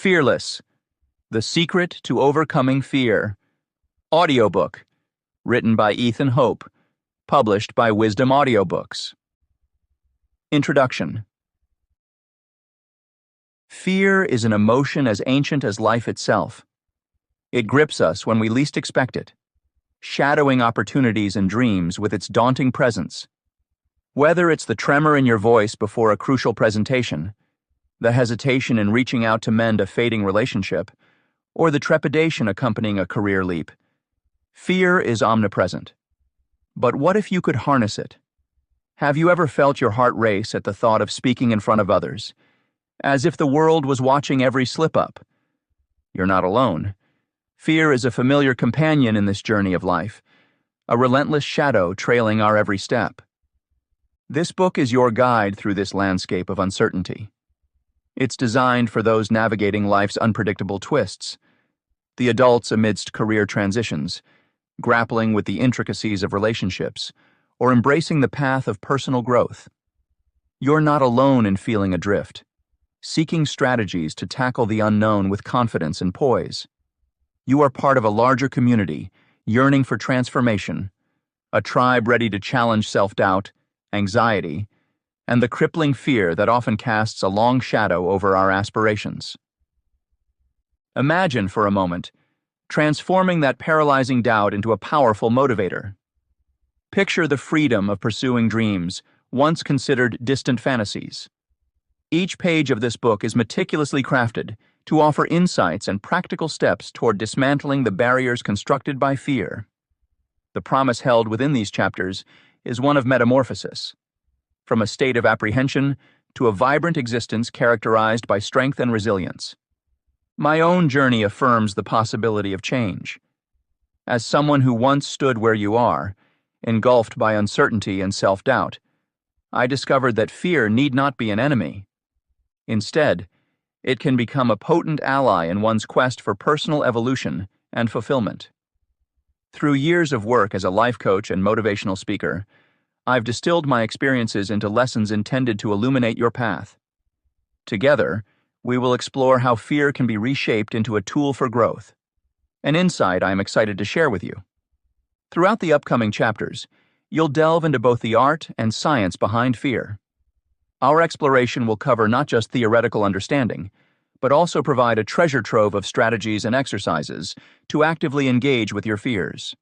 Fearless, The Secret to Overcoming Fear. Audiobook, written by Ethan Hope, published by Wisdom Audiobooks. Introduction. Fear is an emotion as ancient as life itself. It grips us when we least expect it, shadowing opportunities and dreams with its daunting presence. Whether it's the tremor in your voice before a crucial presentation, the hesitation in reaching out to mend a fading relationship, or the trepidation accompanying a career leap, fear is omnipresent. But what if you could harness it? Have you ever felt your heart race at the thought of speaking in front of others, as if the world was watching every slip-up? You're not alone. Fear is a familiar companion in this journey of life, a relentless shadow trailing our every step. This book is your guide through this landscape of uncertainty. It's designed for those navigating life's unpredictable twists, the adults amidst career transitions, grappling with the intricacies of relationships, or embracing the path of personal growth. You're not alone in feeling adrift, seeking strategies to tackle the unknown with confidence and poise. You are part of a larger community, yearning for transformation, a tribe ready to challenge self-doubt, anxiety, and the crippling fear that often casts a long shadow over our aspirations. Imagine for a moment transforming that paralyzing doubt into a powerful motivator. Picture the freedom of pursuing dreams once considered distant fantasies. Each page of this book is meticulously crafted to offer insights and practical steps toward dismantling the barriers constructed by fear. The promise held within these chapters is one of metamorphosis, from a state of apprehension to a vibrant existence characterized by strength and resilience. My own journey affirms the possibility of change. As someone who once stood where you are, engulfed by uncertainty and self-doubt, I discovered that fear need not be an enemy. Instead, it can become a potent ally in one's quest for personal evolution and fulfillment. Through years of work as a life coach and motivational speaker, I've distilled my experiences into lessons intended to illuminate your path. Together, we will explore how fear can be reshaped into a tool for growth, an insight I am excited to share with you. Throughout the upcoming chapters, you'll delve into both the art and science behind fear. Our exploration will cover not just theoretical understanding, but also provide a treasure trove of strategies and exercises to actively engage with your fears.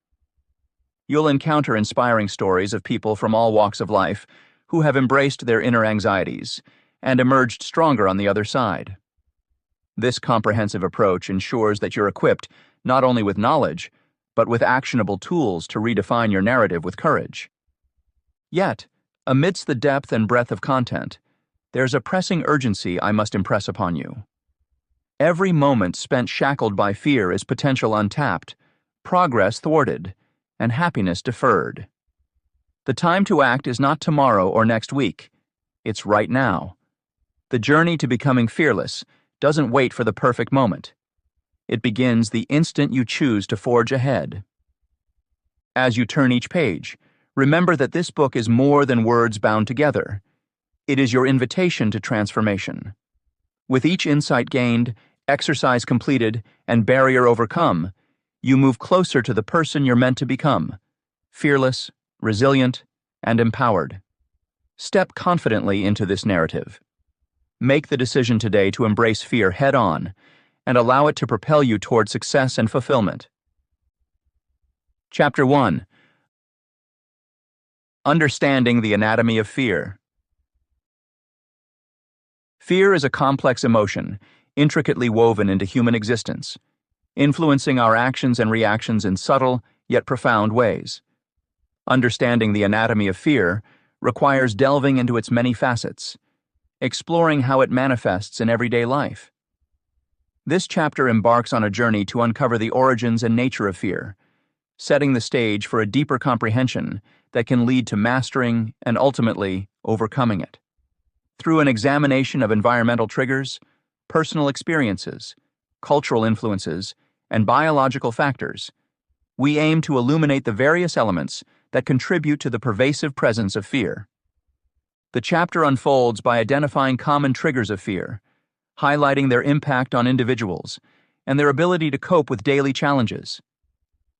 You'll encounter inspiring stories of people from all walks of life who have embraced their inner anxieties and emerged stronger on the other side. This comprehensive approach ensures that you're equipped not only with knowledge, but with actionable tools to redefine your narrative with courage. Yet, amidst the depth and breadth of content, there's a pressing urgency I must impress upon you. Every moment spent shackled by fear is potential untapped, progress thwarted, and happiness deferred. The time to act is not tomorrow or next week. It's right now. The journey to becoming fearless doesn't wait for the perfect moment. It begins the instant you choose to forge ahead. As you turn each page, remember that this book is more than words bound together. It is your invitation to transformation. With each insight gained, exercise completed, and barrier overcome, you move closer to the person you're meant to become, fearless, resilient, and empowered. Step confidently into this narrative. Make the decision today to embrace fear head-on and allow it to propel you toward success and fulfillment. Chapter 1. Understanding the Anatomy of Fear. Fear is a complex emotion, intricately woven into human existence, influencing our actions and reactions in subtle, yet profound ways. Understanding the anatomy of fear requires delving into its many facets, exploring how it manifests in everyday life. This chapter embarks on a journey to uncover the origins and nature of fear, setting the stage for a deeper comprehension that can lead to mastering and ultimately overcoming it. Through an examination of environmental triggers, personal experiences, cultural influences, and biological factors, we aim to illuminate the various elements that contribute to the pervasive presence of fear. The chapter unfolds by identifying common triggers of fear, highlighting their impact on individuals and their ability to cope with daily challenges.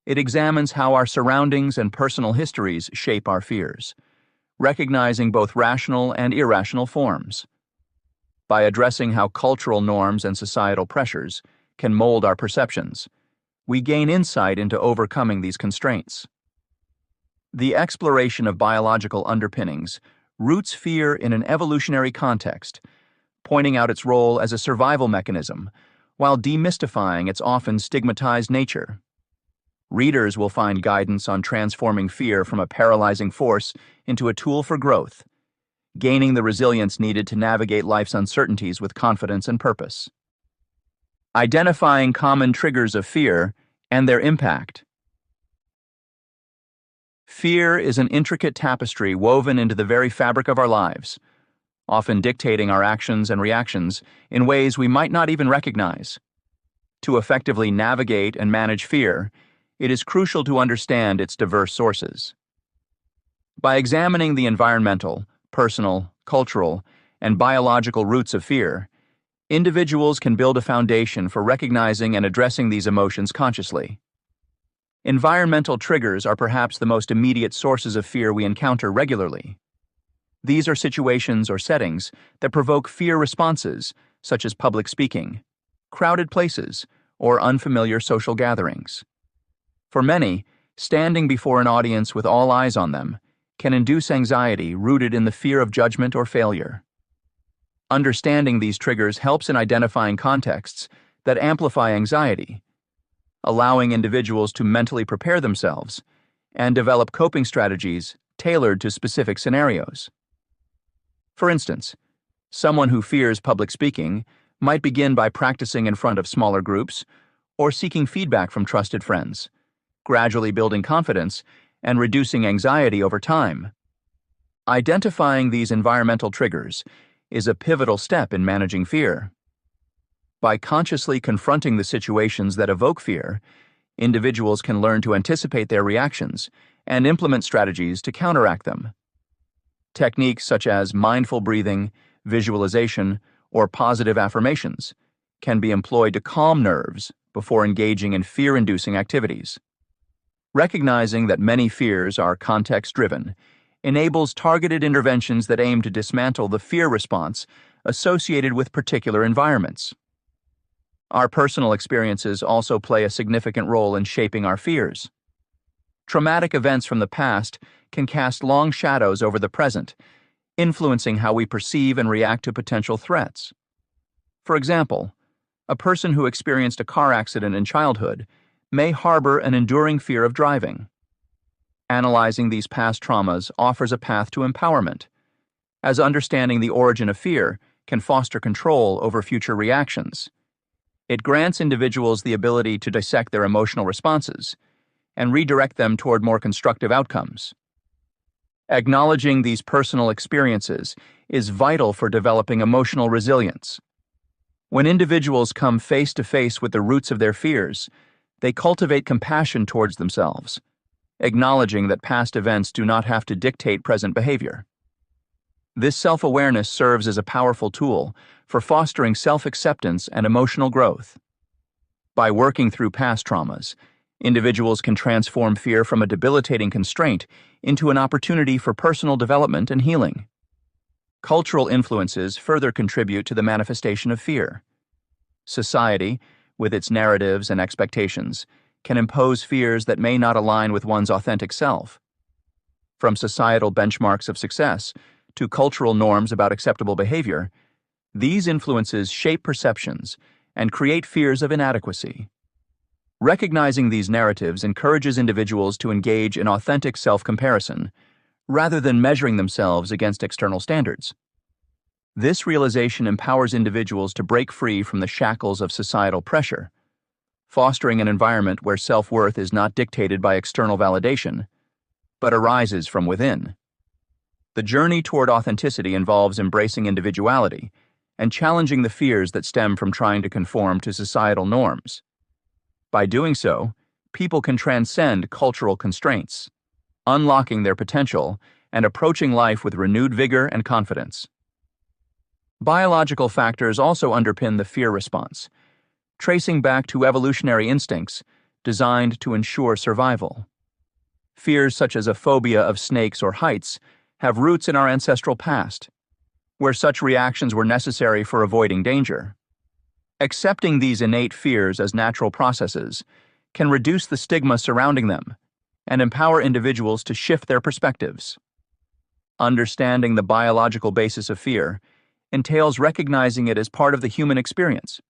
It examines how our surroundings and personal histories shape our fears, recognizing both rational and irrational forms. By addressing how cultural norms and societal pressures can mold our perceptions, we gain insight into overcoming these constraints. The exploration of biological underpinnings roots fear in an evolutionary context, pointing out its role as a survival mechanism, while demystifying its often stigmatized nature. Readers will find guidance on transforming fear from a paralyzing force into a tool for growth, gaining the resilience needed to navigate life's uncertainties with confidence and purpose. Identifying common triggers of fear and their impact. Fear is an intricate tapestry woven into the very fabric of our lives, often dictating our actions and reactions in ways we might not even recognize. To effectively navigate and manage fear, it is crucial to understand its diverse sources. By examining the environmental, personal, cultural, and biological roots of fear, individuals can build a foundation for recognizing and addressing these emotions consciously. Environmental triggers are perhaps the most immediate sources of fear we encounter regularly. These are situations or settings that provoke fear responses, such as public speaking, crowded places, or unfamiliar social gatherings. For many, standing before an audience with all eyes on them can induce anxiety rooted in the fear of judgment or failure. Understanding these triggers helps in identifying contexts that amplify anxiety, allowing individuals to mentally prepare themselves and develop coping strategies tailored to specific scenarios. For instance, someone who fears public speaking might begin by practicing in front of smaller groups or seeking feedback from trusted friends, gradually building confidence and reducing anxiety over time. Identifying these environmental triggers is a pivotal step in managing fear. By consciously confronting the situations that evoke fear, individuals can learn to anticipate their reactions and implement strategies to counteract them. Techniques such as mindful breathing, visualization, or positive affirmations can be employed to calm nerves before engaging in fear-inducing activities. Recognizing that many fears are context-driven enables targeted interventions that aim to dismantle the fear response associated with particular environments. Our personal experiences also play a significant role in shaping our fears. Traumatic events from the past can cast long shadows over the present, influencing how we perceive and react to potential threats. For example, a person who experienced a car accident in childhood may harbor an enduring fear of driving. Analyzing these past traumas offers a path to empowerment, as understanding the origin of fear can foster control over future reactions. It grants individuals the ability to dissect their emotional responses and redirect them toward more constructive outcomes. Acknowledging these personal experiences is vital for developing emotional resilience. When individuals come face to face with the roots of their fears, they cultivate compassion towards themselves, acknowledging that past events do not have to dictate present behavior. This self-awareness serves as a powerful tool for fostering self-acceptance and emotional growth. By working through past traumas, individuals can transform fear from a debilitating constraint into an opportunity for personal development and healing. Cultural influences further contribute to the manifestation of fear. Society, with its narratives and expectations, can impose fears that may not align with one's authentic self. From societal benchmarks of success to cultural norms about acceptable behavior, these influences shape perceptions and create fears of inadequacy. Recognizing these narratives encourages individuals to engage in authentic self-comparison, rather than measuring themselves against external standards. This realization empowers individuals to break free from the shackles of societal pressure, fostering an environment where self-worth is not dictated by external validation, but arises from within. The journey toward authenticity involves embracing individuality and challenging the fears that stem from trying to conform to societal norms. By doing so, people can transcend cultural constraints, unlocking their potential and approaching life with renewed vigor and confidence. Biological factors also underpin the fear response, tracing back to evolutionary instincts designed to ensure survival. Fears such as a phobia of snakes or heights have roots in our ancestral past, where such reactions were necessary for avoiding danger. Accepting these innate fears as natural processes can reduce the stigma surrounding them and empower individuals to shift their perspectives. Understanding the biological basis of fear entails recognizing it as part of the human experience,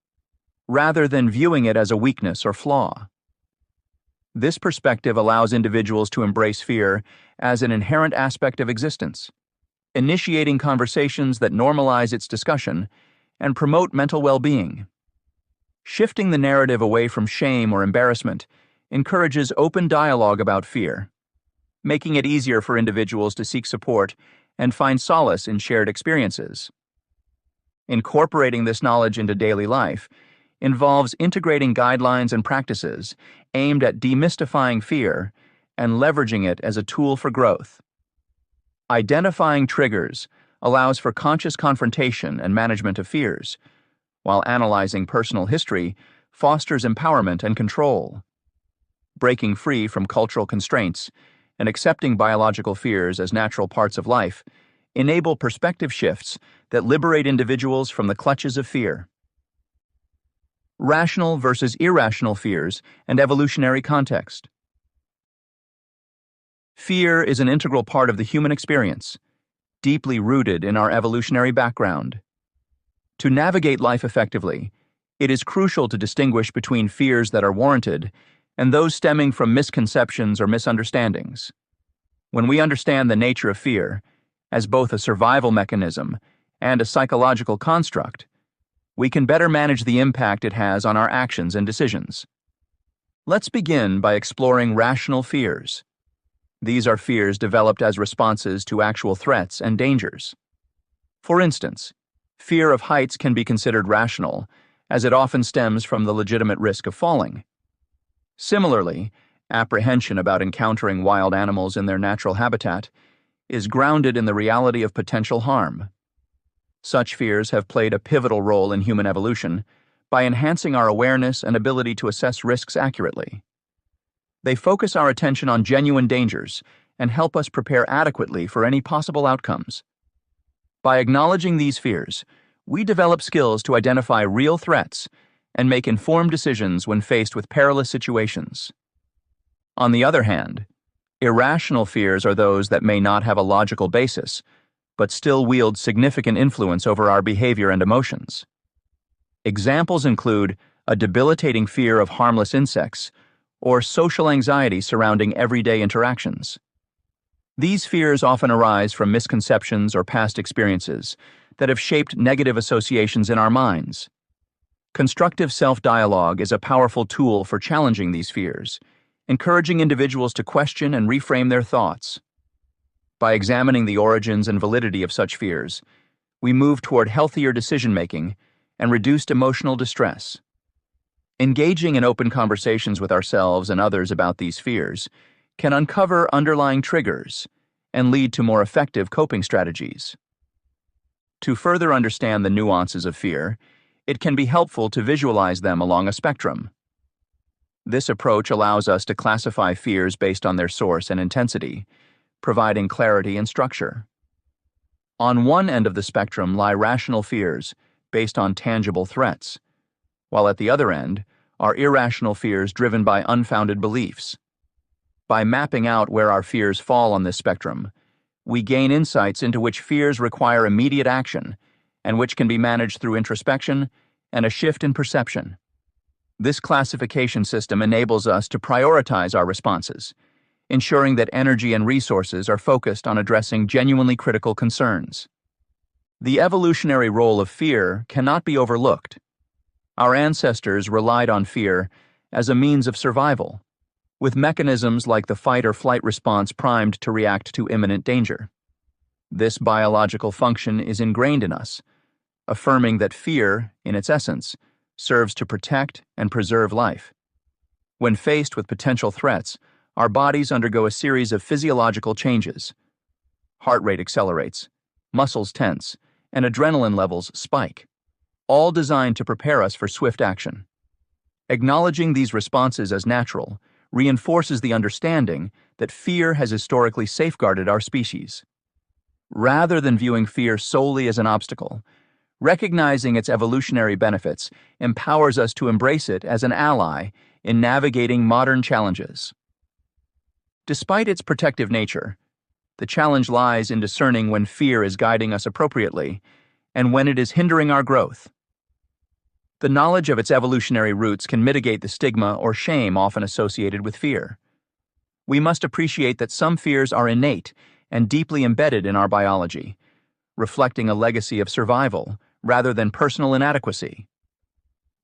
rather than viewing it as a weakness or flaw. This perspective allows individuals to embrace fear as an inherent aspect of existence, initiating conversations that normalize its discussion and promote mental well-being. Shifting the narrative away from shame or embarrassment encourages open dialogue about fear, making it easier for individuals to seek support and find solace in shared experiences. Incorporating this knowledge into daily life involves integrating guidelines and practices aimed at demystifying fear and leveraging it as a tool for growth. Identifying triggers allows for conscious confrontation and management of fears, while analyzing personal history fosters empowerment and control. Breaking free from cultural constraints and accepting biological fears as natural parts of life enable perspective shifts that liberate individuals from the clutches of fear. Rational versus irrational fears and evolutionary context. Fear is an integral part of the human experience, deeply rooted in our evolutionary background. To navigate life effectively, it is crucial to distinguish between fears that are warranted and those stemming from misconceptions or misunderstandings. When we understand the nature of fear as both a survival mechanism and a psychological construct, we can better manage the impact it has on our actions and decisions. Let's begin by exploring rational fears. These are fears developed as responses to actual threats and dangers. For instance, fear of heights can be considered rational, as it often stems from the legitimate risk of falling. Similarly, apprehension about encountering wild animals in their natural habitat is grounded in the reality of potential harm. Such fears have played a pivotal role in human evolution by enhancing our awareness and ability to assess risks accurately. They focus our attention on genuine dangers and help us prepare adequately for any possible outcomes. By acknowledging these fears, we develop skills to identify real threats and make informed decisions when faced with perilous situations. On the other hand, irrational fears are those that may not have a logical basis, but still wield significant influence over our behavior and emotions. Examples include a debilitating fear of harmless insects or social anxiety surrounding everyday interactions. These fears often arise from misconceptions or past experiences that have shaped negative associations in our minds. Constructive self-dialogue is a powerful tool for challenging these fears, encouraging individuals to question and reframe their thoughts. By examining the origins and validity of such fears, we move toward healthier decision-making and reduced emotional distress. Engaging in open conversations with ourselves and others about these fears can uncover underlying triggers and lead to more effective coping strategies. To further understand the nuances of fear, it can be helpful to visualize them along a spectrum. This approach allows us to classify fears based on their source and intensity, providing clarity and structure. On one end of the spectrum lie rational fears based on tangible threats, while at the other end are irrational fears driven by unfounded beliefs. By mapping out where our fears fall on this spectrum, we gain insights into which fears require immediate action and which can be managed through introspection and a shift in perception. This classification system enables us to prioritize our responses, ensuring that energy and resources are focused on addressing genuinely critical concerns. The evolutionary role of fear cannot be overlooked. Our ancestors relied on fear as a means of survival, with mechanisms like the fight or flight response primed to react to imminent danger. This biological function is ingrained in us, affirming that fear, in its essence, serves to protect and preserve life. When faced with potential threats, our bodies undergo a series of physiological changes. Heart rate accelerates, muscles tense, and adrenaline levels spike, all designed to prepare us for swift action. Acknowledging these responses as natural reinforces the understanding that fear has historically safeguarded our species. Rather than viewing fear solely as an obstacle, recognizing its evolutionary benefits empowers us to embrace it as an ally in navigating modern challenges. Despite its protective nature, the challenge lies in discerning when fear is guiding us appropriately and when it is hindering our growth. The knowledge of its evolutionary roots can mitigate the stigma or shame often associated with fear. We must appreciate that some fears are innate and deeply embedded in our biology, reflecting a legacy of survival rather than personal inadequacy.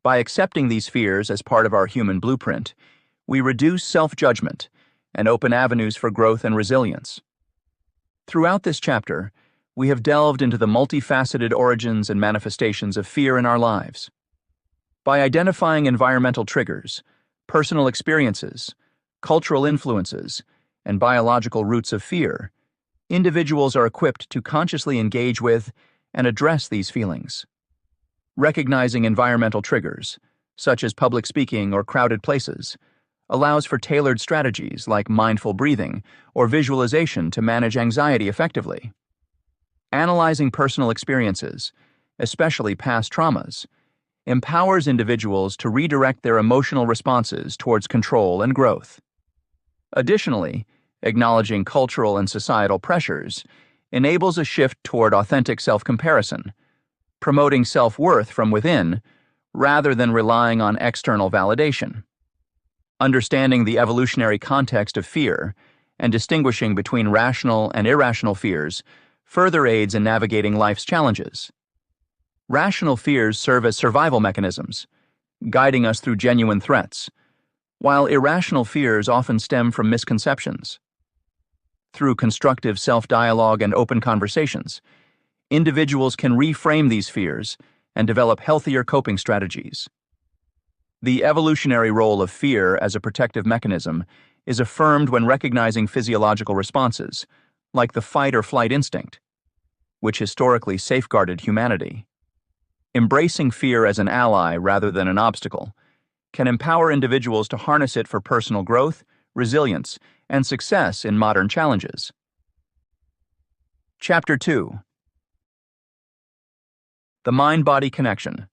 By accepting these fears as part of our human blueprint, we reduce self-judgment and open avenues for growth and resilience. Throughout this chapter, we have delved into the multifaceted origins and manifestations of fear in our lives. By identifying environmental triggers, personal experiences, cultural influences, and biological roots of fear, individuals are equipped to consciously engage with and address these feelings. Recognizing environmental triggers, such as public speaking or crowded places, allows for tailored strategies like mindful breathing or visualization to manage anxiety effectively. Analyzing personal experiences, especially past traumas, empowers individuals to redirect their emotional responses towards control and growth. Additionally, acknowledging cultural and societal pressures enables a shift toward authentic self-comparison, promoting self-worth from within rather than relying on external validation. Understanding the evolutionary context of fear and distinguishing between rational and irrational fears further aids in navigating life's challenges. Rational fears serve as survival mechanisms, guiding us through genuine threats, while irrational fears often stem from misconceptions. Through constructive self-dialogue and open conversations, individuals can reframe these fears and develop healthier coping strategies. The evolutionary role of fear as a protective mechanism is affirmed when recognizing physiological responses, like the fight or flight instinct, which historically safeguarded humanity. Embracing fear as an ally rather than an obstacle can empower individuals to harness it for personal growth, resilience, and success in modern challenges. Chapter 2: The Mind-Body Connection.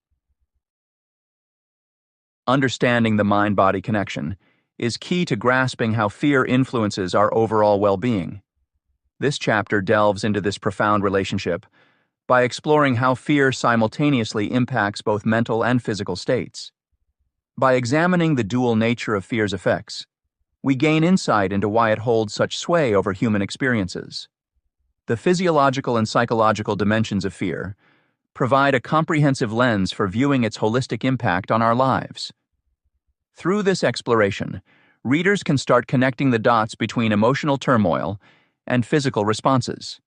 Understanding the mind-body connection is key to grasping how fear influences our overall well-being. This chapter delves into this profound relationship by exploring how fear simultaneously impacts both mental and physical states. By examining the dual nature of fear's effects, we gain insight into why it holds such sway over human experiences. The physiological and psychological dimensions of fear provide a comprehensive lens for viewing its holistic impact on our lives. Through this exploration, readers can start connecting the dots between emotional turmoil and physical responses,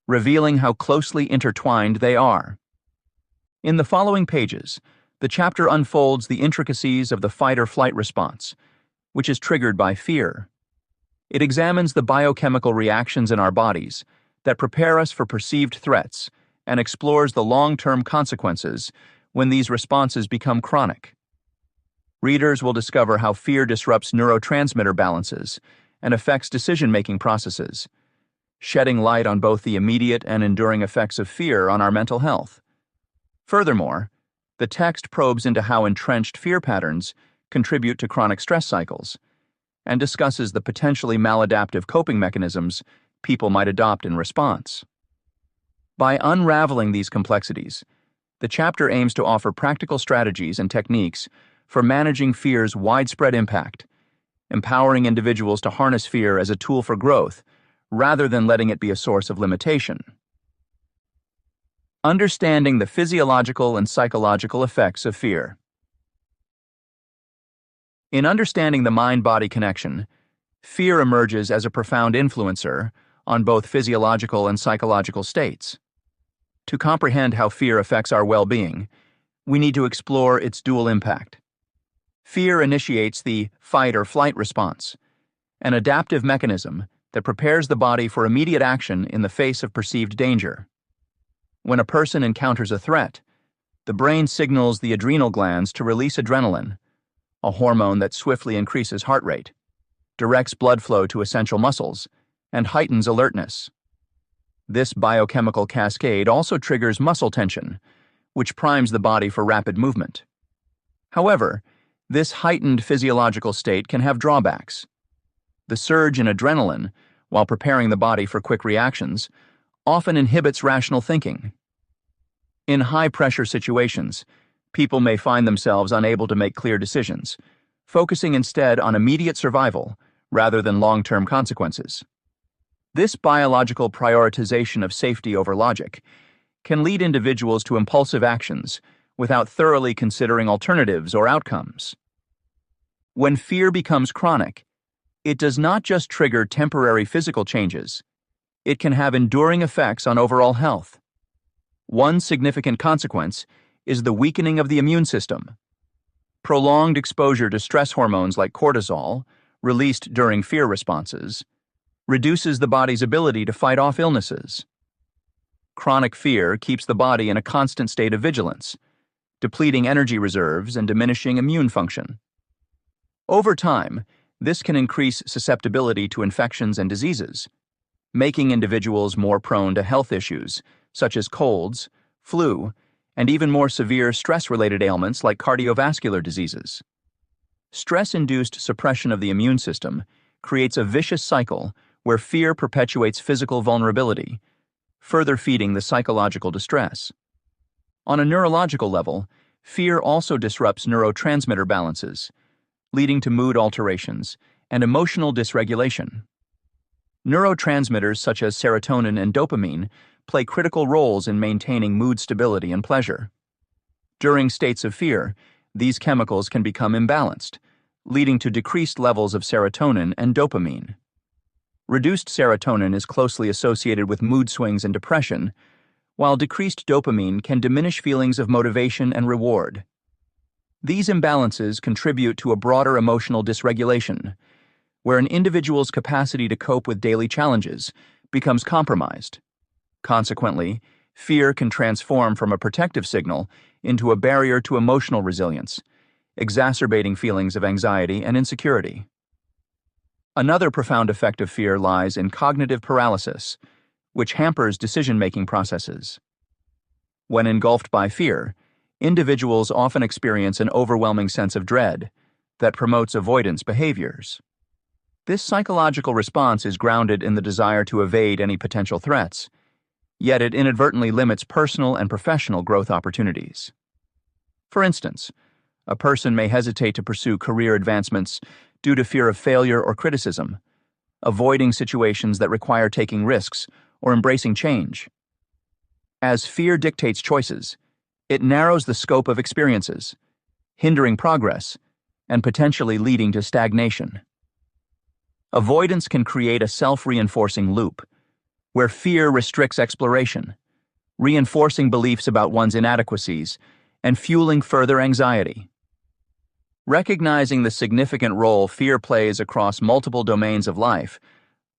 revealing how closely intertwined they are. In the following pages, the chapter unfolds the intricacies of the fight-or-flight response, which is triggered by fear. It examines the biochemical reactions in our bodies that prepare us for perceived threats and explores the long-term consequences when these responses become chronic. Readers will discover how fear disrupts neurotransmitter balances and affects decision-making processes, shedding light on both the immediate and enduring effects of fear on our mental health. Furthermore, the text probes into how entrenched fear patterns contribute to chronic stress cycles and discusses the potentially maladaptive coping mechanisms people might adopt in response. By unraveling these complexities, the chapter aims to offer practical strategies and techniques for managing fear's widespread impact, empowering individuals to harness fear as a tool for growth rather than letting it be a source of limitation. Understanding the physiological and psychological effects of fear. In understanding the mind-body connection, fear emerges as a profound influencer on both physiological and psychological states. To comprehend how fear affects our well-being, we need to explore its dual impact. Fear initiates the fight-or-flight response, an adaptive mechanism that prepares the body for immediate action in the face of perceived danger. When a person encounters a threat, the brain signals the adrenal glands to release adrenaline, a hormone that swiftly increases heart rate, directs blood flow to essential muscles, and heightens alertness. This biochemical cascade also triggers muscle tension, which primes the body for rapid movement. However, this heightened physiological state can have drawbacks. The surge in adrenaline, while preparing the body for quick reactions, often inhibits rational thinking. In high-pressure situations, people may find themselves unable to make clear decisions, focusing instead on immediate survival rather than long-term consequences. This biological prioritization of safety over logic can lead individuals to impulsive actions without thoroughly considering alternatives or outcomes. When fear becomes chronic, it does not just trigger temporary physical changes, it can have enduring effects on overall health. One significant consequence is the weakening of the immune system. Prolonged exposure to stress hormones like cortisol, released during fear responses, reduces the body's ability to fight off illnesses. Chronic fear keeps the body in a constant state of vigilance, depleting energy reserves and diminishing immune function. Over time, this can increase susceptibility to infections and diseases, making individuals more prone to health issues such as colds, flu, and even more severe stress-related ailments like cardiovascular diseases. Stress-induced suppression of the immune system creates a vicious cycle where fear perpetuates physical vulnerability, further feeding the psychological distress. On a neurological level, fear also disrupts neurotransmitter balances, leading to mood alterations and emotional dysregulation. Neurotransmitters such as serotonin and dopamine play critical roles in maintaining mood stability and pleasure. During states of fear, these chemicals can become imbalanced, leading to decreased levels of serotonin and dopamine. Reduced serotonin is closely associated with mood swings and depression, while decreased dopamine can diminish feelings of motivation and reward. These imbalances contribute to a broader emotional dysregulation, where an individual's capacity to cope with daily challenges becomes compromised. Consequently, fear can transform from a protective signal into a barrier to emotional resilience, exacerbating feelings of anxiety and insecurity. Another profound effect of fear lies in cognitive paralysis, which hampers decision-making processes. When engulfed by fear, individuals often experience an overwhelming sense of dread that promotes avoidance behaviors. This psychological response is grounded in the desire to evade any potential threats, yet it inadvertently limits personal and professional growth opportunities. For instance, a person may hesitate to pursue career advancements due to fear of failure or criticism, avoiding situations that require taking risks or embracing change. As fear dictates choices, it narrows the scope of experiences, hindering progress and potentially leading to stagnation. Avoidance can create a self-reinforcing loop, where fear restricts exploration, reinforcing beliefs about one's inadequacies and fueling further anxiety. Recognizing the significant role fear plays across multiple domains of life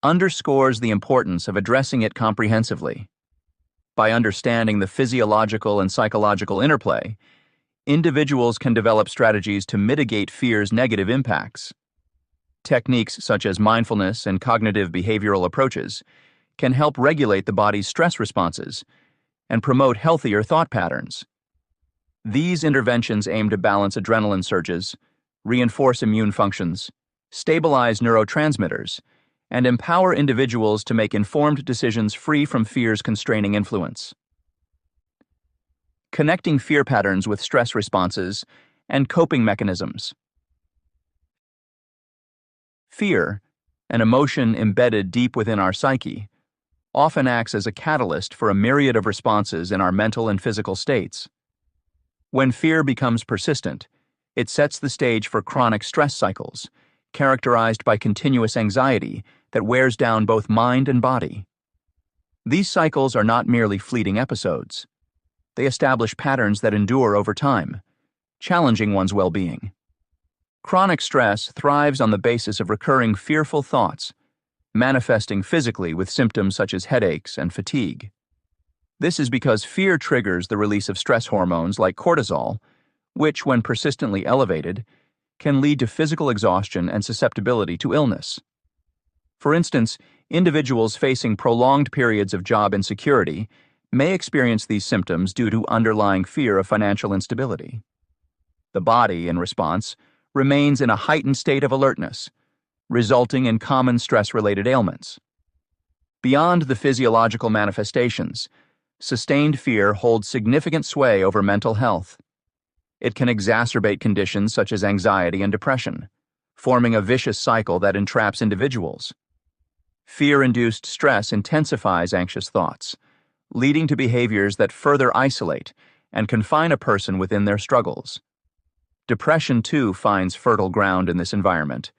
underscores the importance of addressing it comprehensively. By understanding the physiological and psychological interplay, individuals can develop strategies to mitigate fear's negative impacts. Techniques such as mindfulness and cognitive behavioral approaches can help regulate the body's stress responses and promote healthier thought patterns. These interventions aim to balance adrenaline surges, reinforce immune functions, stabilize neurotransmitters, and empower individuals to make informed decisions free from fear's constraining influence. Connecting fear patterns with stress responses and coping mechanisms. Fear, an emotion embedded deep within our psyche, often acts as a catalyst for a myriad of responses in our mental and physical states. When fear becomes persistent, it sets the stage for chronic stress cycles, characterized by continuous anxiety that wears down both mind and body. These cycles are not merely fleeting episodes. They establish patterns that endure over time, challenging one's well-being. Chronic stress thrives on the basis of recurring fearful thoughts, manifesting physically with symptoms such as headaches and fatigue. This is because fear triggers the release of stress hormones like cortisol, which, when persistently elevated, can lead to physical exhaustion and susceptibility to illness. For instance, individuals facing prolonged periods of job insecurity may experience these symptoms due to underlying fear of financial instability. The body, in response, remains in a heightened state of alertness, resulting in common stress-related ailments. Beyond the physiological manifestations, sustained fear holds significant sway over mental health. It can exacerbate conditions such as anxiety and depression, forming a vicious cycle that entraps individuals. Fear-induced stress intensifies anxious thoughts, leading to behaviors that further isolate and confine a person within their struggles. Depression, too, finds fertile ground in this environment,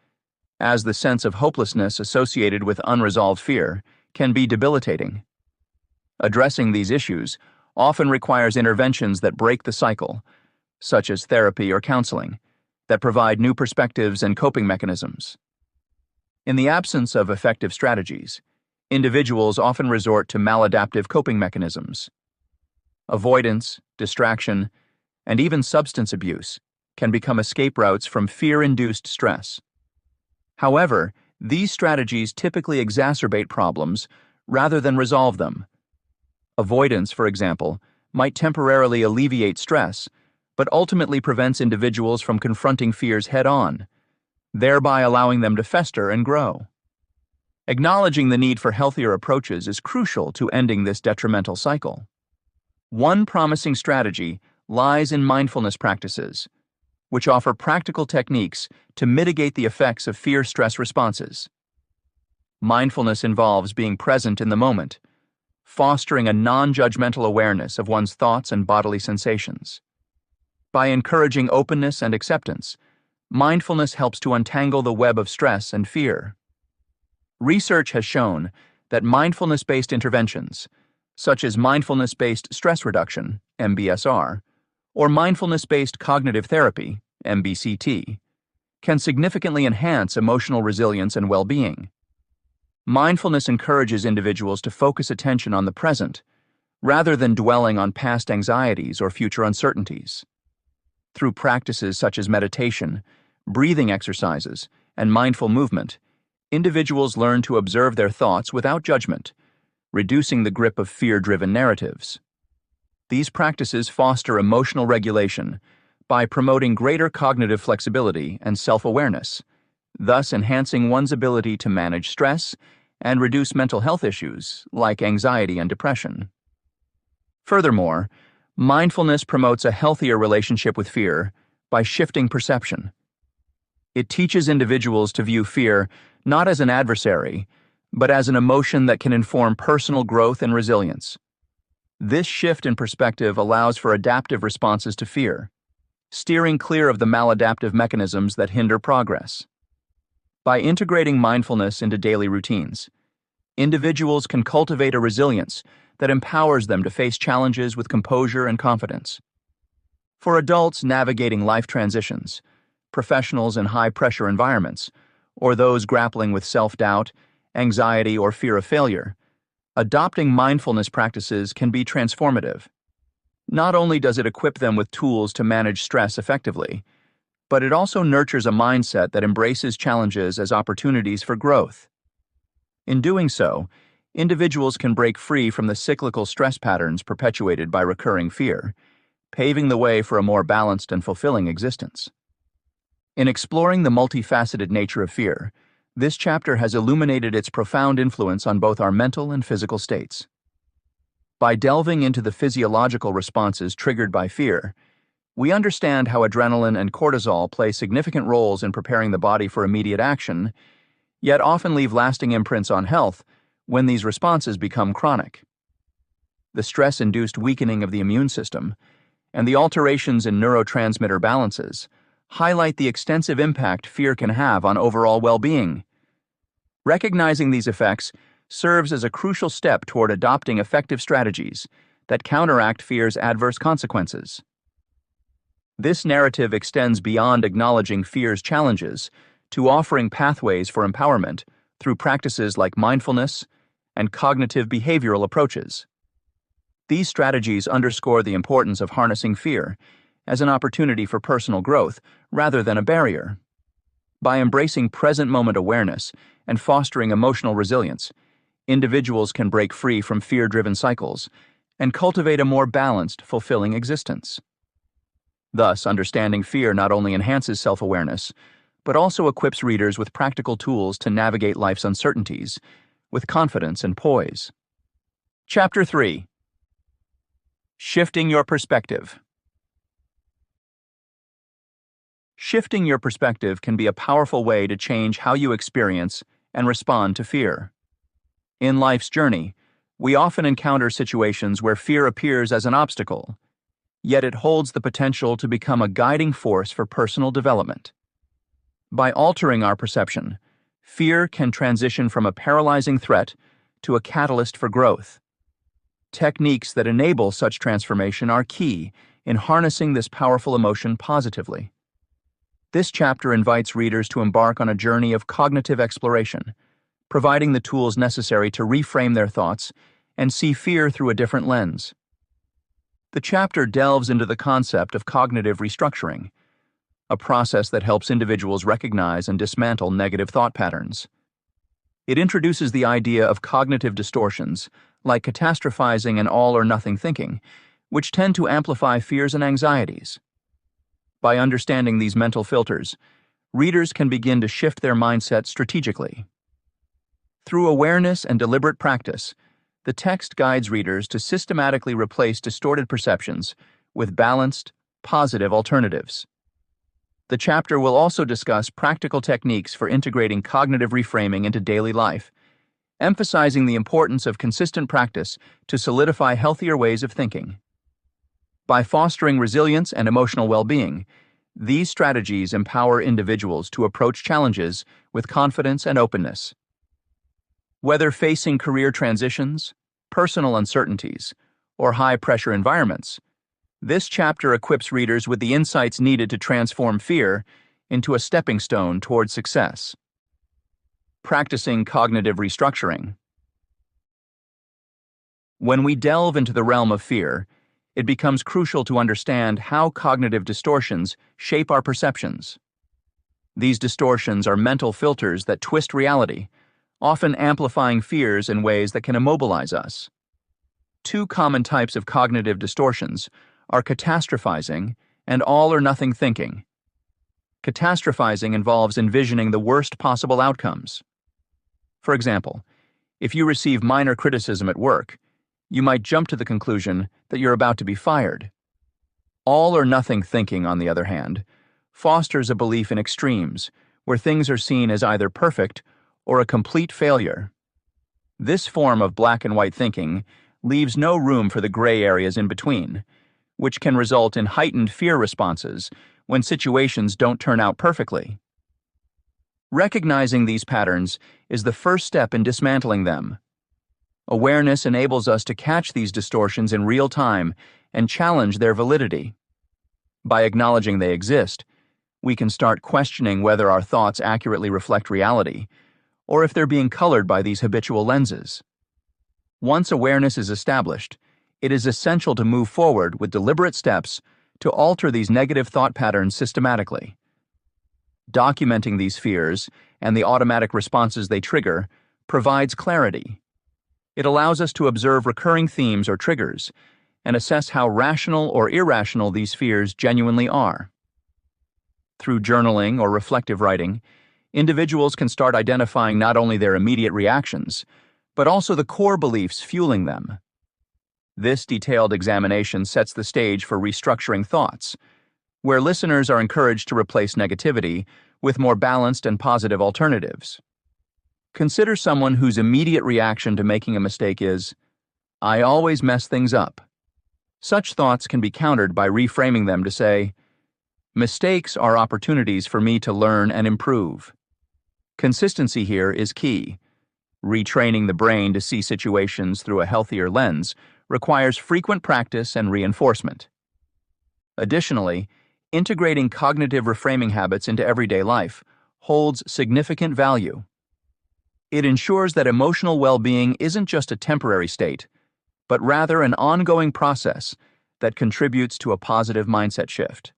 as the sense of hopelessness associated with unresolved fear can be debilitating. Addressing these issues often requires interventions that break the cycle, such as therapy or counseling, that provide new perspectives and coping mechanisms. In the absence of effective strategies, individuals often resort to maladaptive coping mechanisms. Avoidance, distraction, and even substance abuse can become escape routes from fear-induced stress. However, these strategies typically exacerbate problems rather than resolve them. Avoidance, for example, might temporarily alleviate stress, but ultimately prevents individuals from confronting fears head-on, thereby allowing them to fester and grow. Acknowledging the need for healthier approaches is crucial to ending this detrimental cycle. One promising strategy lies in mindfulness practices, which offer practical techniques to mitigate the effects of fear-stress responses. Mindfulness involves being present in the moment, fostering a non-judgmental awareness of one's thoughts and bodily sensations. By encouraging openness and acceptance, mindfulness helps to untangle the web of stress and fear. Research has shown that mindfulness-based interventions, such as mindfulness-based stress reduction, MBSR, or mindfulness-based cognitive therapy, MBCT, can significantly enhance emotional resilience and well-being. Mindfulness encourages individuals to focus attention on the present, rather than dwelling on past anxieties or future uncertainties. Through practices such as meditation, breathing exercises, and mindful movement, individuals learn to observe their thoughts without judgment, reducing the grip of fear-driven narratives. These practices foster emotional regulation by promoting greater cognitive flexibility and self-awareness, thus enhancing one's ability to manage stress and reduce mental health issues like anxiety and depression. Furthermore, mindfulness promotes a healthier relationship with fear by shifting perception. It teaches individuals to view fear not as an adversary, but as an emotion that can inform personal growth and resilience. This shift in perspective allows for adaptive responses to fear, steering clear of the maladaptive mechanisms that hinder progress. By integrating mindfulness into daily routines, individuals can cultivate a resilience that empowers them to face challenges with composure and confidence. For adults navigating life transitions, professionals in high-pressure environments, or those grappling with self-doubt, anxiety, or fear of failure, adopting mindfulness practices can be transformative. Not only does it equip them with tools to manage stress effectively, but it also nurtures a mindset that embraces challenges as opportunities for growth. In doing so, individuals can break free from the cyclical stress patterns perpetuated by recurring fear, paving the way for a more balanced and fulfilling existence. In exploring the multifaceted nature of fear, this chapter has illuminated its profound influence on both our mental and physical states. By delving into the physiological responses triggered by fear, we understand how adrenaline and cortisol play significant roles in preparing the body for immediate action, yet often leave lasting imprints on health when these responses become chronic. The stress-induced weakening of the immune system and the alterations in neurotransmitter balances highlight the extensive impact fear can have on overall well-being. Recognizing these effects serves as a crucial step toward adopting effective strategies that counteract fear's adverse consequences. This narrative extends beyond acknowledging fear's challenges to offering pathways for empowerment through practices like mindfulness and cognitive behavioral approaches. These strategies underscore the importance of harnessing fear as an opportunity for personal growth rather than a barrier. By embracing present moment awareness and fostering emotional resilience, individuals can break free from fear-driven cycles and cultivate a more balanced, fulfilling existence. Thus, understanding fear not only enhances self-awareness, but also equips readers with practical tools to navigate life's uncertainties with confidence and poise. Chapter 3. Shifting your perspective. Shifting your perspective can be a powerful way to change how you experience and respond to fear. In life's journey, we often encounter situations where fear appears as an obstacle, yet it holds the potential to become a guiding force for personal development. By altering our perception, fear can transition from a paralyzing threat to a catalyst for growth. Techniques that enable such transformation are key in harnessing this powerful emotion positively. This chapter invites readers to embark on a journey of cognitive exploration, providing the tools necessary to reframe their thoughts and see fear through a different lens. The chapter delves into the concept of cognitive restructuring, a process that helps individuals recognize and dismantle negative thought patterns. It introduces the idea of cognitive distortions, like catastrophizing and all-or-nothing thinking, which tend to amplify fears and anxieties. By understanding these mental filters, readers can begin to shift their mindset strategically. Through awareness and deliberate practice, the text guides readers to systematically replace distorted perceptions with balanced, positive alternatives. The chapter will also discuss practical techniques for integrating cognitive reframing into daily life, emphasizing the importance of consistent practice to solidify healthier ways of thinking. By fostering resilience and emotional well-being, these strategies empower individuals to approach challenges with confidence and openness. Whether facing career transitions, personal uncertainties, or high-pressure environments, this chapter equips readers with the insights needed to transform fear into a stepping stone toward success. Practicing cognitive restructuring. When we delve into the realm of fear, it becomes crucial to understand how cognitive distortions shape our perceptions. These distortions are mental filters that twist reality, often amplifying fears in ways that can immobilize us. Two common types of cognitive distortions are catastrophizing and all-or-nothing thinking. Catastrophizing involves envisioning the worst possible outcomes. For example, if you receive minor criticism at work, you might jump to the conclusion that you're about to be fired. All-or-nothing thinking, on the other hand, fosters a belief in extremes, where things are seen as either perfect or a complete failure. This form of black-and-white thinking leaves no room for the gray areas in between, which can result in heightened fear responses when situations don't turn out perfectly. Recognizing these patterns is the first step in dismantling them. Awareness enables us to catch these distortions in real time and challenge their validity. By acknowledging they exist, we can start questioning whether our thoughts accurately reflect reality, or if they're being colored by these habitual lenses. Once awareness is established, it is essential to move forward with deliberate steps to alter these negative thought patterns systematically. Documenting these fears and the automatic responses they trigger provides clarity. It allows us to observe recurring themes or triggers and assess how rational or irrational these fears genuinely are. Through journaling or reflective writing, individuals can start identifying not only their immediate reactions, but also the core beliefs fueling them. This detailed examination sets the stage for restructuring thoughts, where listeners are encouraged to replace negativity with more balanced and positive alternatives. Consider someone whose immediate reaction to making a mistake is, "I always mess things up." Such thoughts can be countered by reframing them to say, "Mistakes are opportunities for me to learn and improve." Consistency here is key. Retraining the brain to see situations through a healthier lens requires frequent practice and reinforcement. Additionally, integrating cognitive reframing habits into everyday life holds significant value. It ensures that emotional well-being isn't just a temporary state, but rather an ongoing process that contributes to a positive mindset shift.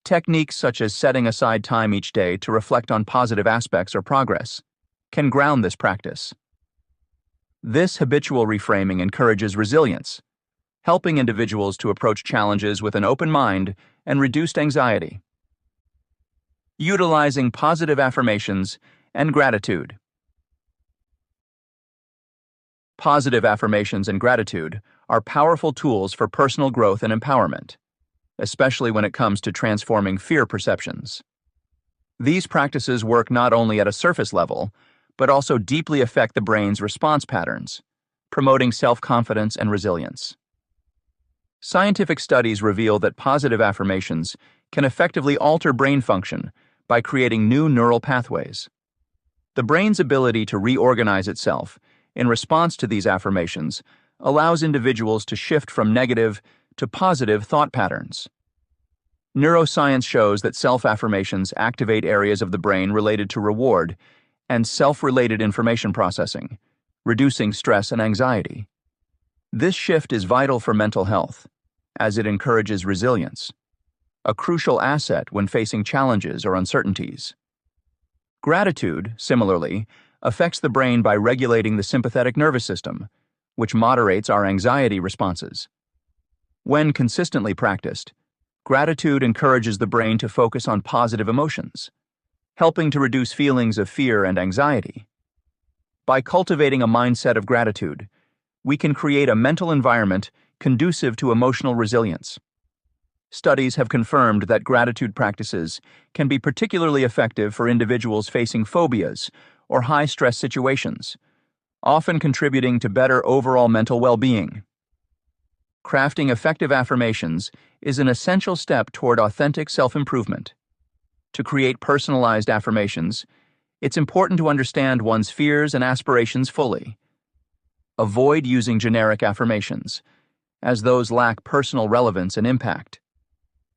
Techniques such as setting aside time each day to reflect on positive aspects or progress can ground this practice. This habitual reframing encourages resilience, helping individuals to approach challenges with an open mind and reduced anxiety. Utilizing positive affirmations and gratitude. Positive affirmations and gratitude are powerful tools for personal growth and empowerment, especially when it comes to transforming fear perceptions. These practices work not only at a surface level, but also deeply affect the brain's response patterns, promoting self-confidence and resilience. Scientific studies reveal that positive affirmations can effectively alter brain function by creating new neural pathways. The brain's ability to reorganize itself in response to these affirmations allows individuals to shift from negative to positive thought patterns. Neuroscience shows that self-affirmations activate areas of the brain related to reward and self-related information processing, reducing stress and anxiety. This shift is vital for mental health, as it encourages resilience, a crucial asset when facing challenges or uncertainties. Gratitude, similarly, affects the brain by regulating the sympathetic nervous system, which moderates our anxiety responses. When consistently practiced, gratitude encourages the brain to focus on positive emotions, helping to reduce feelings of fear and anxiety. By cultivating a mindset of gratitude, we can create a mental environment conducive to emotional resilience. Studies have confirmed that gratitude practices can be particularly effective for individuals facing phobias or high-stress situations, often contributing to better overall mental well-being. Crafting effective affirmations is an essential step toward authentic self-improvement. To create personalized affirmations, it's important to understand one's fears and aspirations fully. Avoid using generic affirmations, as those lack personal relevance and impact.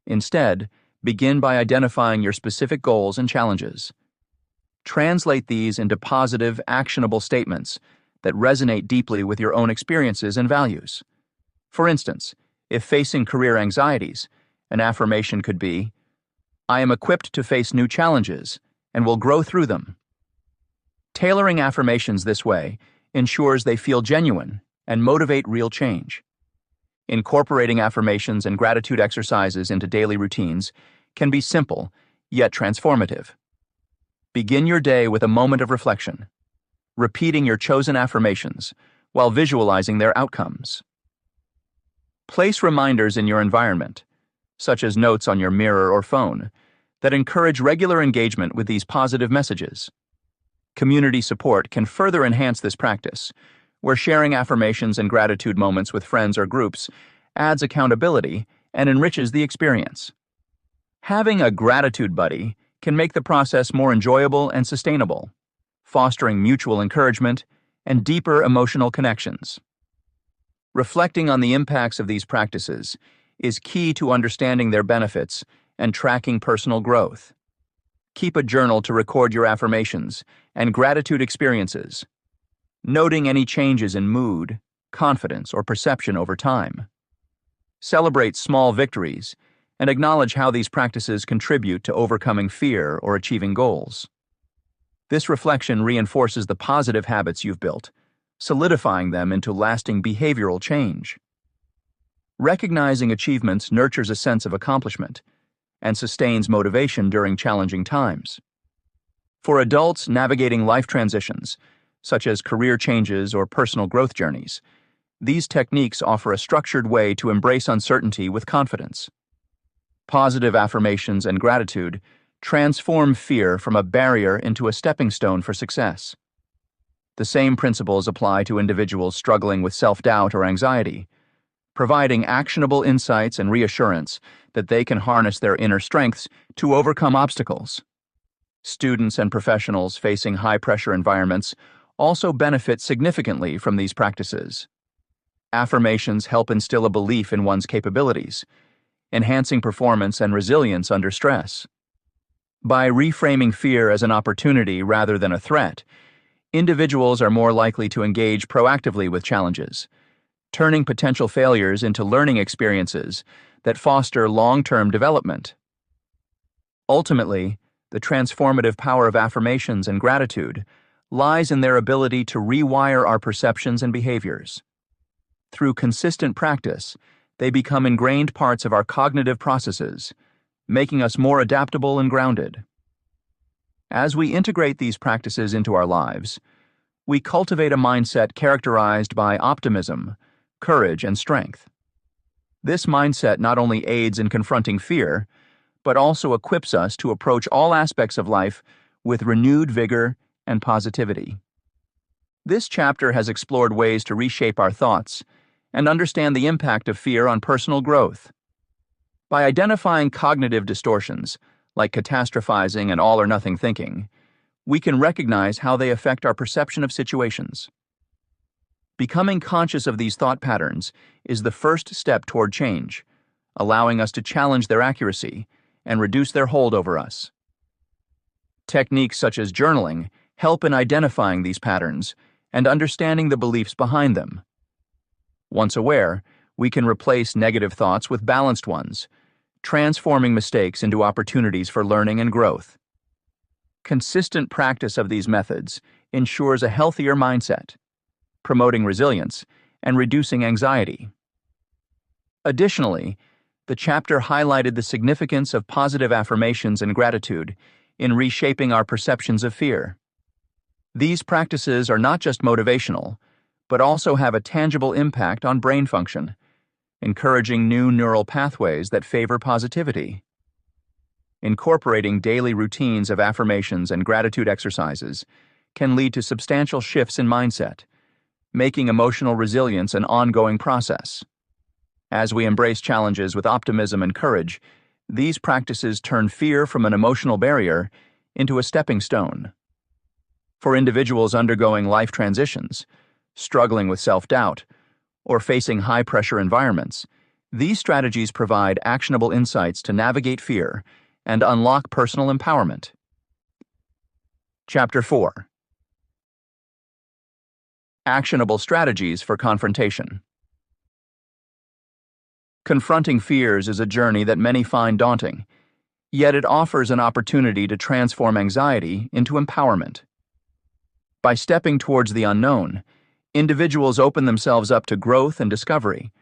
Instead, begin by identifying your specific goals and challenges. Translate these into positive, actionable statements that resonate deeply with your own experiences and values. For instance, if facing career anxieties, an affirmation could be, "I am equipped to face new challenges and will grow through them." Tailoring affirmations this way ensures they feel genuine and motivate real change. Incorporating affirmations and gratitude exercises into daily routines can be simple, yet transformative. Begin your day with a moment of reflection, repeating your chosen affirmations while visualizing their outcomes. Place reminders in your environment, such as notes on your mirror or phone, that encourage regular engagement with these positive messages. Community support can further enhance this practice, where sharing affirmations and gratitude moments with friends or groups adds accountability and enriches the experience. Having a gratitude buddy can make the process more enjoyable and sustainable, fostering mutual encouragement and deeper emotional connections. Reflecting on the impacts of these practices is key to understanding their benefits and tracking personal growth. Keep a journal to record your affirmations and gratitude experiences, noting any changes in mood, confidence, or perception over time. Celebrate small victories and acknowledge how these practices contribute to overcoming fear or achieving goals. This reflection reinforces the positive habits you've built, solidifying them into lasting behavioral change. Recognizing achievements nurtures a sense of accomplishment and sustains motivation during challenging times. For adults navigating life transitions, such as career changes or personal growth journeys, these techniques offer a structured way to embrace uncertainty with confidence. Positive affirmations and gratitude transform fear from a barrier into a stepping stone for success. The same principles apply to individuals struggling with self-doubt or anxiety, providing actionable insights and reassurance that they can harness their inner strengths to overcome obstacles. Students and professionals facing high-pressure environments also benefit significantly from these practices. Affirmations help instill a belief in one's capabilities, enhancing performance and resilience under stress. By reframing fear as an opportunity rather than a threat, individuals are more likely to engage proactively with challenges, turning potential failures into learning experiences that foster long-term development. Ultimately, the transformative power of affirmations and gratitude lies in their ability to rewire our perceptions and behaviors. Through consistent practice, they become ingrained parts of our cognitive processes, making us more adaptable and grounded. As we integrate these practices into our lives, we cultivate a mindset characterized by optimism, courage, and strength. This mindset not only aids in confronting fear, but also equips us to approach all aspects of life with renewed vigor and positivity. This chapter has explored ways to reshape our thoughts and understand the impact of fear on personal growth. By identifying cognitive distortions, like catastrophizing and all-or-nothing thinking, we can recognize how they affect our perception of situations. Becoming conscious of these thought patterns is the first step toward change, allowing us to challenge their accuracy and reduce their hold over us. Techniques such as journaling help in identifying these patterns and understanding the beliefs behind them. Once aware, we can replace negative thoughts with balanced ones, transforming mistakes into opportunities for learning and growth. Consistent practice of these methods ensures a healthier mindset, promoting resilience and reducing anxiety. Additionally, the chapter highlighted the significance of positive affirmations and gratitude in reshaping our perceptions of fear. These practices are not just motivational, but also have a tangible impact on brain function, encouraging new neural pathways that favor positivity. Incorporating daily routines of affirmations and gratitude exercises can lead to substantial shifts in mindset, making emotional resilience an ongoing process. As we embrace challenges with optimism and courage, these practices turn fear from an emotional barrier into a stepping stone. For individuals undergoing life transitions, struggling with self-doubt, or facing high-pressure environments, these strategies provide actionable insights to navigate fear and unlock personal empowerment. Chapter 4. Actionable Strategies for Confrontation. Confronting fears is a journey that many find daunting, yet it offers an opportunity to transform anxiety into empowerment. By stepping towards the unknown, individuals open themselves up to growth and discovery,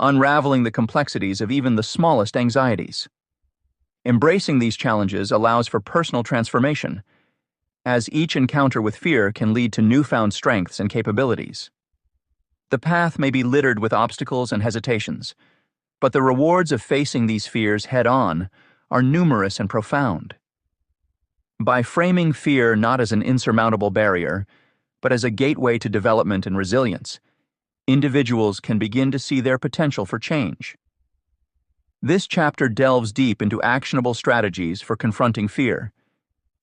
unraveling the complexities of even the smallest anxieties. Embracing these challenges allows for personal transformation, as each encounter with fear can lead to newfound strengths and capabilities. The path may be littered with obstacles and hesitations, but the rewards of facing these fears head-on are numerous and profound. By framing fear not as an insurmountable barrier, but as a gateway to development and resilience, individuals can begin to see their potential for change. This chapter delves deep into actionable strategies for confronting fear,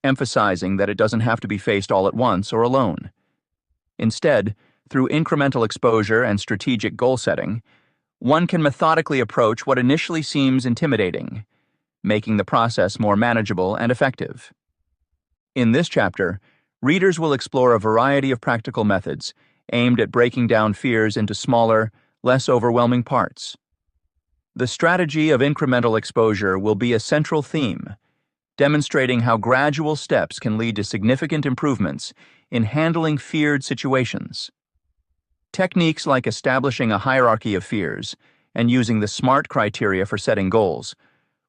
emphasizing that it doesn't have to be faced all at once or alone. Instead, through incremental exposure and strategic goal setting, one can methodically approach what initially seems intimidating, making the process more manageable and effective. In this chapter, readers will explore a variety of practical methods aimed at breaking down fears into smaller, less overwhelming parts. The strategy of incremental exposure will be a central theme, demonstrating how gradual steps can lead to significant improvements in handling feared situations. Techniques like establishing a hierarchy of fears and using the SMART criteria for setting goals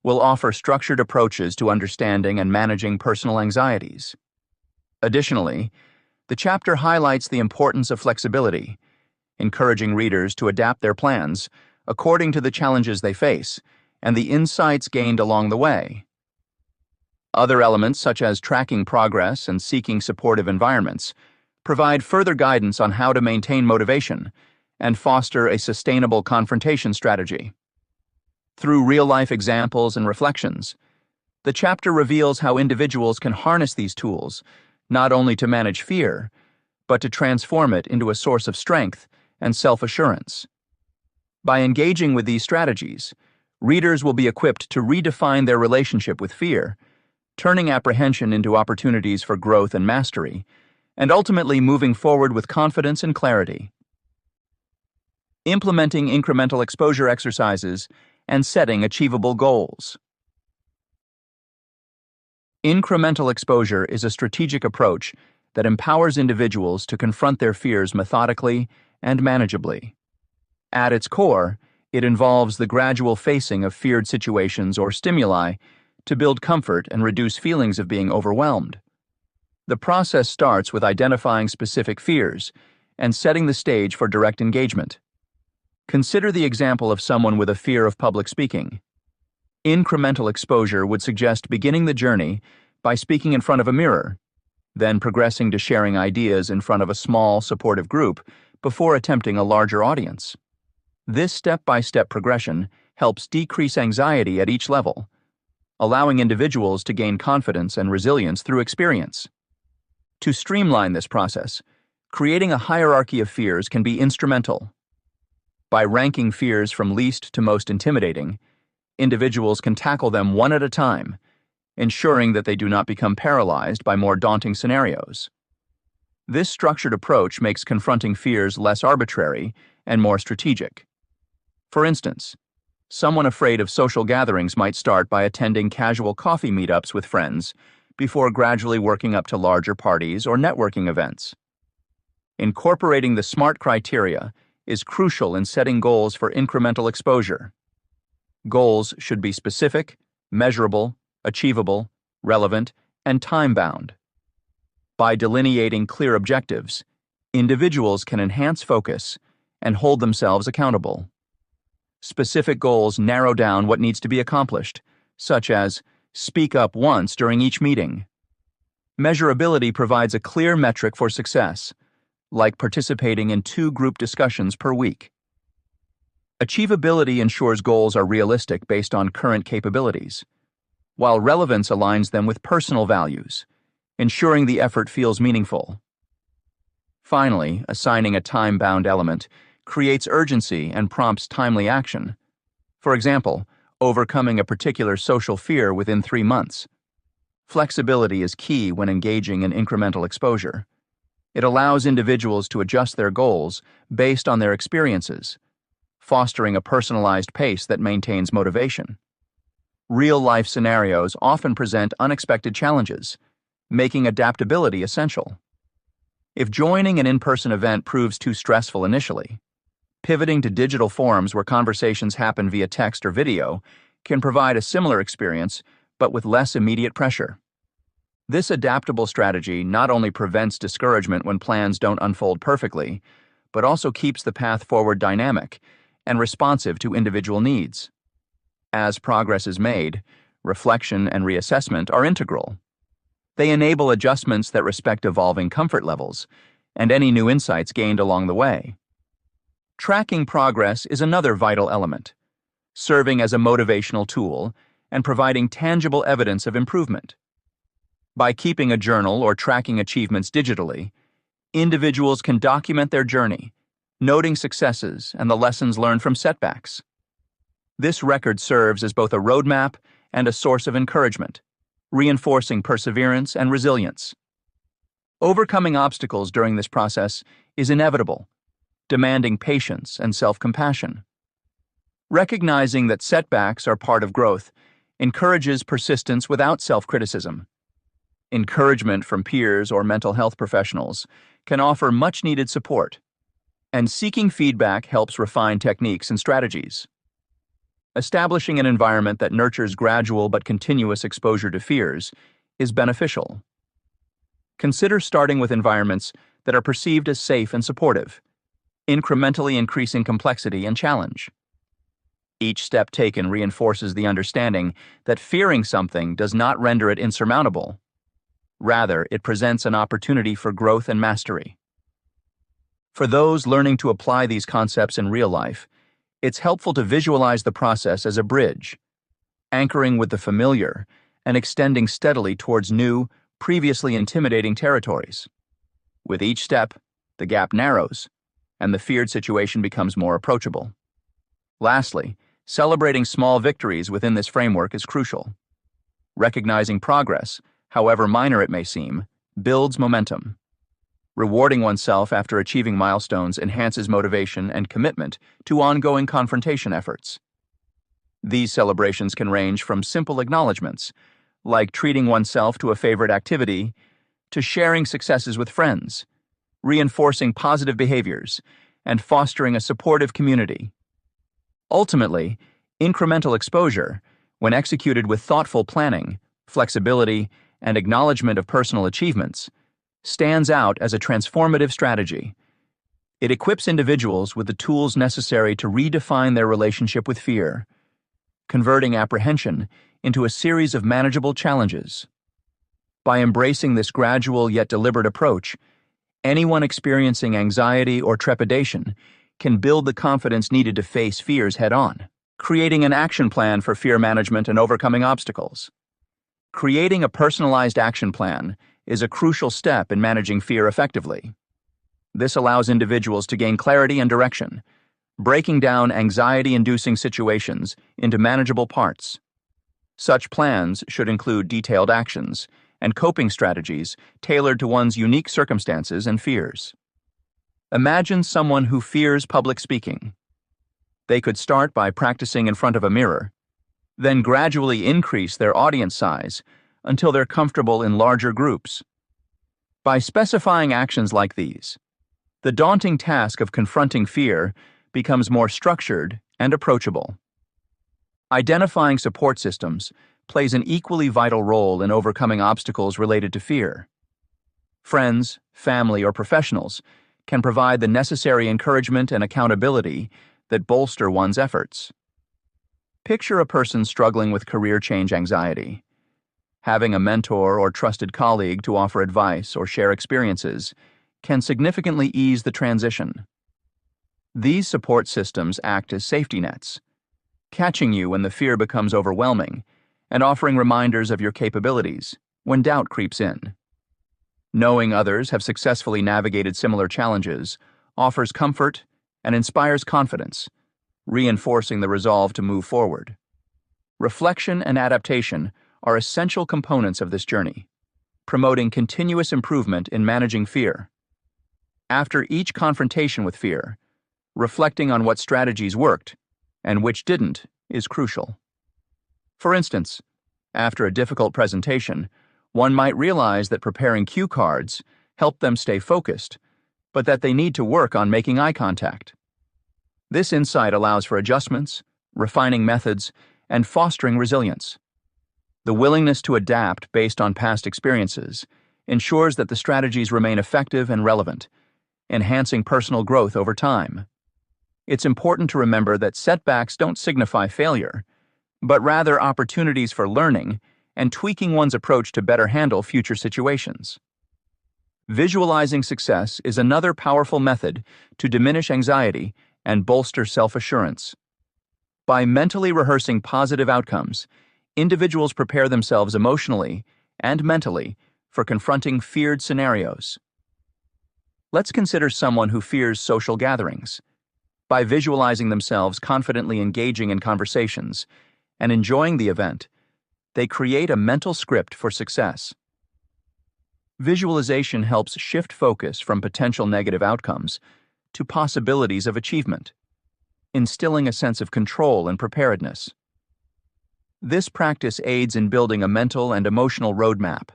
will offer structured approaches to understanding and managing personal anxieties. Additionally, the chapter highlights the importance of flexibility, encouraging readers to adapt their plans according to the challenges they face and the insights gained along the way. Other elements, such as tracking progress and seeking supportive environments, provide further guidance on how to maintain motivation and foster a sustainable confrontation strategy. Through real-life examples and reflections, the chapter reveals how individuals can harness these tools not only to manage fear, but to transform it into a source of strength and self-assurance. By engaging with these strategies, readers will be equipped to redefine their relationship with fear, turning apprehension into opportunities for growth and mastery, and ultimately moving forward with confidence and clarity. implementing incremental exposure exercises, and setting achievable goals. Incremental exposure is a strategic approach that empowers individuals to confront their fears methodically and manageably. At its core, it involves the gradual facing of feared situations or stimuli to build comfort and reduce feelings of being overwhelmed. The process starts with identifying specific fears and setting the stage for direct engagement. Consider the example of someone with a fear of public speaking. Incremental exposure would suggest beginning the journey by speaking in front of a mirror, then progressing to sharing ideas in front of a small, supportive group before attempting a larger audience. This step-by-step progression helps decrease anxiety at each level, allowing individuals to gain confidence and resilience through experience. To streamline this process, creating a hierarchy of fears can be instrumental. By ranking fears from least to most intimidating, individuals can tackle them one at a time, ensuring that they do not become paralyzed by more daunting scenarios. This structured approach makes confronting fears less arbitrary and more strategic. For instance, someone afraid of social gatherings might start by attending casual coffee meetups with friends before gradually working up to larger parties or networking events. Incorporating the SMART criteria is crucial in setting goals for incremental exposure. Goals should be specific, measurable, achievable, relevant, and time-bound. By delineating clear objectives, individuals can enhance focus and hold themselves accountable. Specific goals narrow down what needs to be accomplished, such as speak up once during each meeting. Measurability provides a clear metric for success, like participating in 2 group discussions per week. Achievability ensures goals are realistic based on current capabilities, while relevance aligns them with personal values, ensuring the effort feels meaningful. Finally, assigning a time-bound element creates urgency and prompts timely action. For example, overcoming a particular social fear within 3 months. Flexibility is key when engaging in incremental exposure. It allows individuals to adjust their goals based on their experiences, fostering a personalized pace that maintains motivation. Real-life scenarios often present unexpected challenges, making adaptability essential. If joining an in-person event proves too stressful initially, pivoting to digital forums where conversations happen via text or video can provide a similar experience, but with less immediate pressure. This adaptable strategy not only prevents discouragement when plans don't unfold perfectly, but also keeps the path forward dynamic and responsive to individual needs. As progress is made, reflection and reassessment are integral. They enable adjustments that respect evolving comfort levels and any new insights gained along the way. Tracking progress is another vital element, serving as a motivational tool and providing tangible evidence of improvement. By keeping a journal or tracking achievements digitally, individuals can document their journey, noting successes and the lessons learned from setbacks. This record serves as both a roadmap and a source of encouragement, reinforcing perseverance and resilience. Overcoming obstacles during this process is inevitable, demanding patience and self-compassion. Recognizing that setbacks are part of growth encourages persistence without self-criticism. Encouragement from peers or mental health professionals can offer much-needed support, and seeking feedback helps refine techniques and strategies. Establishing an environment that nurtures gradual but continuous exposure to fears is beneficial. Consider starting with environments that are perceived as safe and supportive, incrementally increasing complexity and challenge. Each step taken reinforces the understanding that fearing something does not render it insurmountable. Rather, it presents an opportunity for growth and mastery. For those learning to apply these concepts in real life, it's helpful to visualize the process as a bridge, anchoring with the familiar and extending steadily towards new, previously intimidating territories. With each step, the gap narrows, and the feared situation becomes more approachable. Lastly, celebrating small victories within this framework is crucial. Recognizing progress, however minor it may seem, builds momentum. Rewarding oneself after achieving milestones enhances motivation and commitment to ongoing confrontation efforts. These celebrations can range from simple acknowledgments, like treating oneself to a favorite activity, to sharing successes with friends, reinforcing positive behaviors, and fostering a supportive community. Ultimately, incremental exposure, when executed with thoughtful planning, flexibility, and acknowledgement of personal achievements, stands out as a transformative strategy. It equips individuals with the tools necessary to redefine their relationship with fear, converting apprehension into a series of manageable challenges. By embracing this gradual yet deliberate approach, anyone experiencing anxiety or trepidation can build the confidence needed to face fears head-on, creating an action plan for fear management and overcoming obstacles. Creating a personalized action plan is a crucial step in managing fear effectively. This allows individuals to gain clarity and direction, breaking down anxiety-inducing situations into manageable parts. Such plans should include detailed actions and coping strategies tailored to one's unique circumstances and fears. Imagine someone who fears public speaking. They could start by practicing in front of a mirror, then gradually increase their audience size until they're comfortable in larger groups. By specifying actions like these, the daunting task of confronting fear becomes more structured and approachable. Identifying support systems plays an equally vital role in overcoming obstacles related to fear. Friends, family, or professionals can provide the necessary encouragement and accountability that bolster one's efforts. Picture a person struggling with career change anxiety. Having a mentor or trusted colleague to offer advice or share experiences can significantly ease the transition. These support systems act as safety nets, catching you when the fear becomes overwhelming and offering reminders of your capabilities when doubt creeps in. Knowing others have successfully navigated similar challenges offers comfort and inspires confidence, reinforcing the resolve to move forward. Reflection and adaptation are essential components of this journey, promoting continuous improvement in managing fear. After each confrontation with fear, reflecting on what strategies worked and which didn't is crucial. For instance, after a difficult presentation, one might realize that preparing cue cards helped them stay focused, but that they need to work on making eye contact. This insight allows for adjustments, refining methods, and fostering resilience. The willingness to adapt based on past experiences ensures that the strategies remain effective and relevant, enhancing personal growth over time. It's important to remember that setbacks don't signify failure, but rather opportunities for learning and tweaking one's approach to better handle future situations. Visualizing success is another powerful method to diminish anxiety and bolster self-assurance. By mentally rehearsing positive outcomes, individuals prepare themselves emotionally and mentally for confronting feared scenarios. Let's consider someone who fears social gatherings. By visualizing themselves confidently engaging in conversations and enjoying the event, they create a mental script for success. Visualization helps shift focus from potential negative outcomes to possibilities of achievement, instilling a sense of control and preparedness. This practice aids in building a mental and emotional roadmap,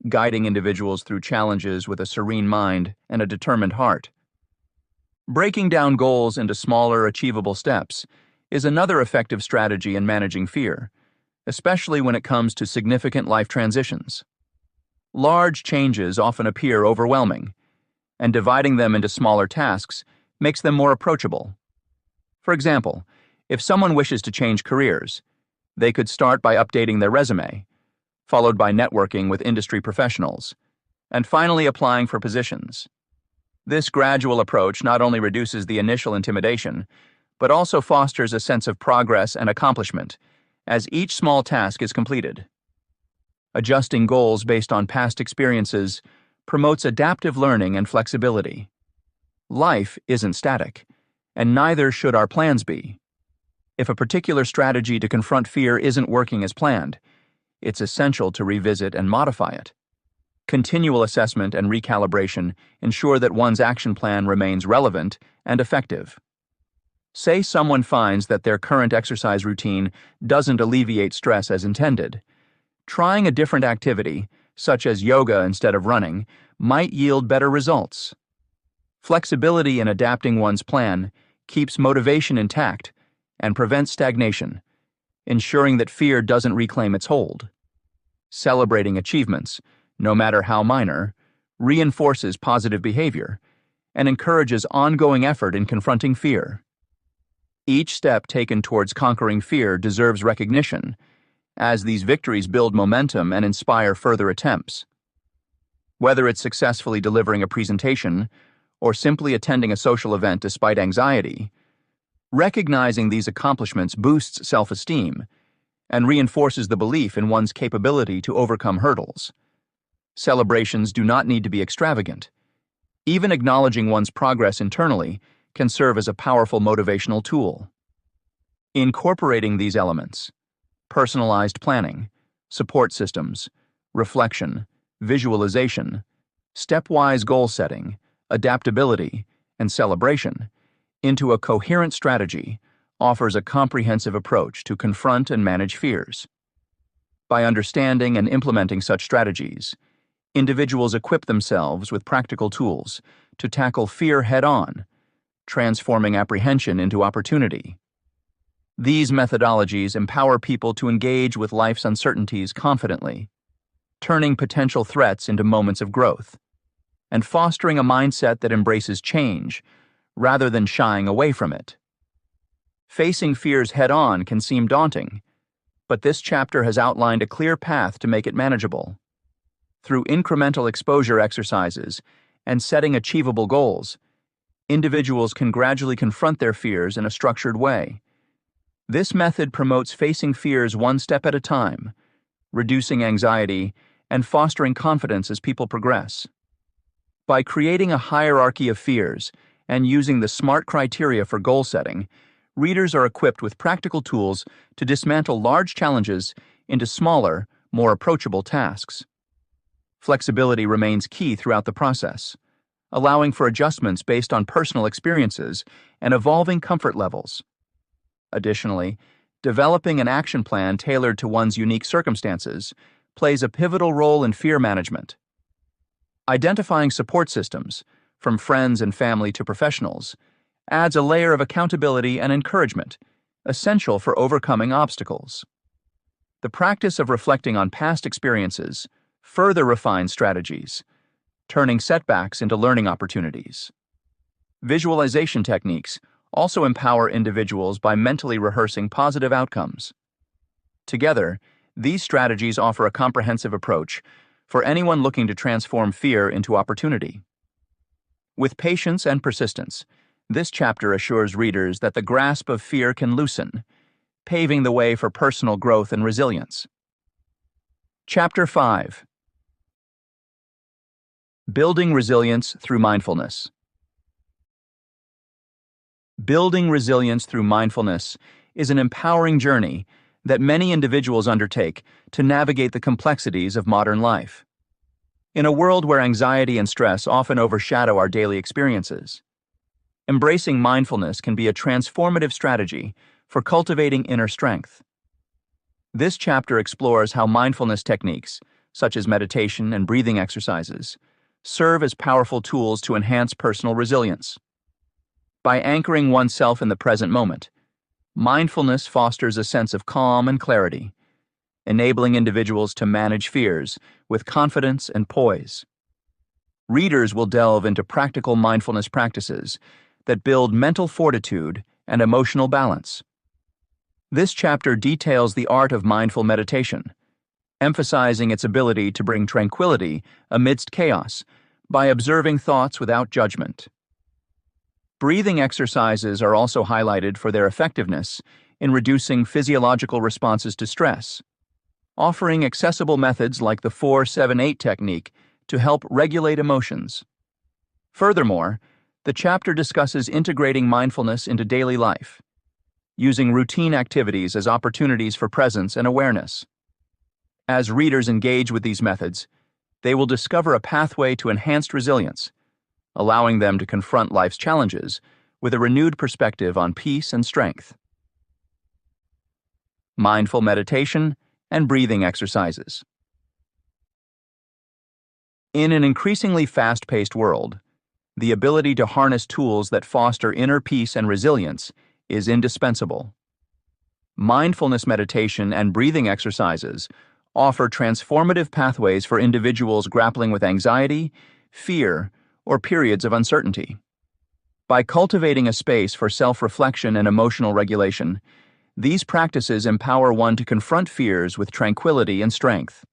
guiding individuals through challenges with a serene mind and a determined heart. Breaking down goals into smaller, achievable steps is another effective strategy in managing fear, especially when it comes to significant life transitions. Large changes often appear overwhelming, and dividing them into smaller tasks makes them more approachable. For example, if someone wishes to change careers, they could start by updating their resume, followed by networking with industry professionals, and finally applying for positions. This gradual approach not only reduces the initial intimidation, but also fosters a sense of progress and accomplishment as each small task is completed. Adjusting goals based on past experiences promotes adaptive learning and flexibility. Life isn't static, and neither should our plans be. If a particular strategy to confront fear isn't working as planned, it's essential to revisit and modify it. Continual assessment and recalibration ensure that one's action plan remains relevant and effective. Say someone finds that their current exercise routine doesn't alleviate stress as intended. Trying a different activity, such as yoga instead of running, might yield better results. Flexibility in adapting one's plan keeps motivation intact and prevents stagnation, ensuring that fear doesn't reclaim its hold. Celebrating achievements, no matter how minor, reinforces positive behavior and encourages ongoing effort in confronting fear. Each step taken towards conquering fear deserves recognition, as these victories build momentum and inspire further attempts. Whether it's successfully delivering a presentation or simply attending a social event despite anxiety, recognizing these accomplishments boosts self-esteem and reinforces the belief in one's capability to overcome hurdles. Celebrations do not need to be extravagant. Even acknowledging one's progress internally can serve as a powerful motivational tool. Incorporating these elements, personalized planning, support systems, reflection, visualization, stepwise goal setting, adaptability, and celebration, into a coherent strategy offers a comprehensive approach to confront and manage fears. By understanding and implementing such strategies, individuals equip themselves with practical tools to tackle fear head-on, transforming apprehension into opportunity. These methodologies empower people to engage with life's uncertainties confidently, turning potential threats into moments of growth, and fostering a mindset that embraces change rather than shying away from it. Facing fears head-on can seem daunting, but this chapter has outlined a clear path to make it manageable. Through incremental exposure exercises and setting achievable goals, individuals can gradually confront their fears in a structured way. This method promotes facing fears one step at a time, reducing anxiety and fostering confidence as people progress. By creating a hierarchy of fears and using the SMART criteria for goal setting, readers are equipped with practical tools to dismantle large challenges into smaller, more approachable tasks. Flexibility remains key throughout the process, allowing for adjustments based on personal experiences and evolving comfort levels. Additionally, developing an action plan tailored to one's unique circumstances plays a pivotal role in fear management. Identifying support systems, from friends and family to professionals, adds a layer of accountability and encouragement, essential for overcoming obstacles. The practice of reflecting on past experiences further refines strategies, turning setbacks into learning opportunities. Visualization techniques also empower individuals by mentally rehearsing positive outcomes. Together, these strategies offer a comprehensive approach for anyone looking to transform fear into opportunity. With patience and persistence, this chapter assures readers that the grasp of fear can loosen, paving the way for personal growth and resilience. Chapter 5. Building Resilience Through Mindfulness. Building resilience through mindfulness is an empowering journey that many individuals undertake to navigate the complexities of modern life. In a world where anxiety and stress often overshadow our daily experiences, embracing mindfulness can be a transformative strategy for cultivating inner strength. This chapter explores how mindfulness techniques, such as meditation and breathing exercises, serve as powerful tools to enhance personal resilience. By anchoring oneself in the present moment, mindfulness fosters a sense of calm and clarity, enabling individuals to manage fears with confidence and poise. Readers will delve into practical mindfulness practices that build mental fortitude and emotional balance. This chapter details the art of mindful meditation, emphasizing its ability to bring tranquility amidst chaos by observing thoughts without judgment. Breathing exercises are also highlighted for their effectiveness in reducing physiological responses to stress, offering accessible methods like the 4-7-8 technique to help regulate emotions. Furthermore, the chapter discusses integrating mindfulness into daily life, using routine activities as opportunities for presence and awareness. As readers engage with these methods, they will discover a pathway to enhanced resilience, allowing them to confront life's challenges with a renewed perspective on peace and strength. Mindful meditation and breathing exercises. In an increasingly fast-paced world, the ability to harness tools that foster inner peace and resilience is indispensable. Mindfulness meditation and breathing exercises offer transformative pathways for individuals grappling with anxiety, fear, or periods of uncertainty. By cultivating a space for self-reflection and emotional regulation, these practices empower one to confront fears with tranquility and strength.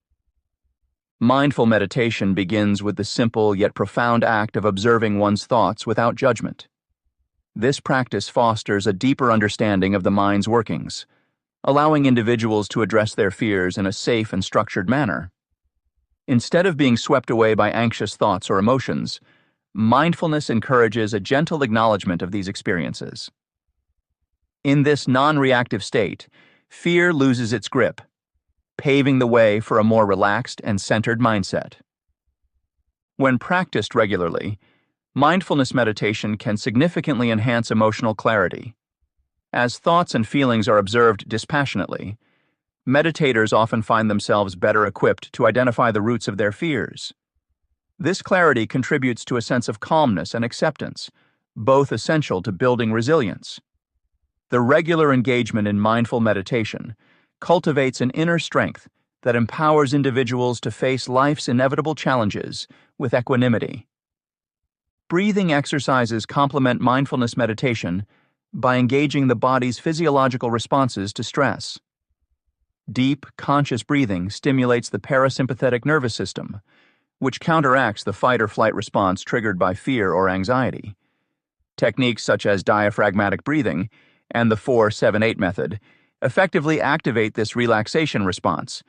Mindful meditation begins with the simple yet profound act of observing one's thoughts without judgment. This practice fosters a deeper understanding of the mind's workings, allowing individuals to address their fears in a safe and structured manner. Instead of being swept away by anxious thoughts or emotions, mindfulness encourages a gentle acknowledgement of these experiences. In this non-reactive state, fear loses its grip, paving the way for a more relaxed and centered mindset. When practiced regularly, mindfulness meditation can significantly enhance emotional clarity. As thoughts and feelings are observed dispassionately, meditators often find themselves better equipped to identify the roots of their fears. This clarity contributes to a sense of calmness and acceptance, both essential to building resilience. The regular engagement in mindful meditation cultivates an inner strength that empowers individuals to face life's inevitable challenges with equanimity. Breathing exercises complement mindfulness meditation by engaging the body's physiological responses to stress. Deep, conscious breathing stimulates the parasympathetic nervous system, which counteracts the fight-or-flight response triggered by fear or anxiety. Techniques such as diaphragmatic breathing and the 4-7-8 method effectively activate this relaxation response,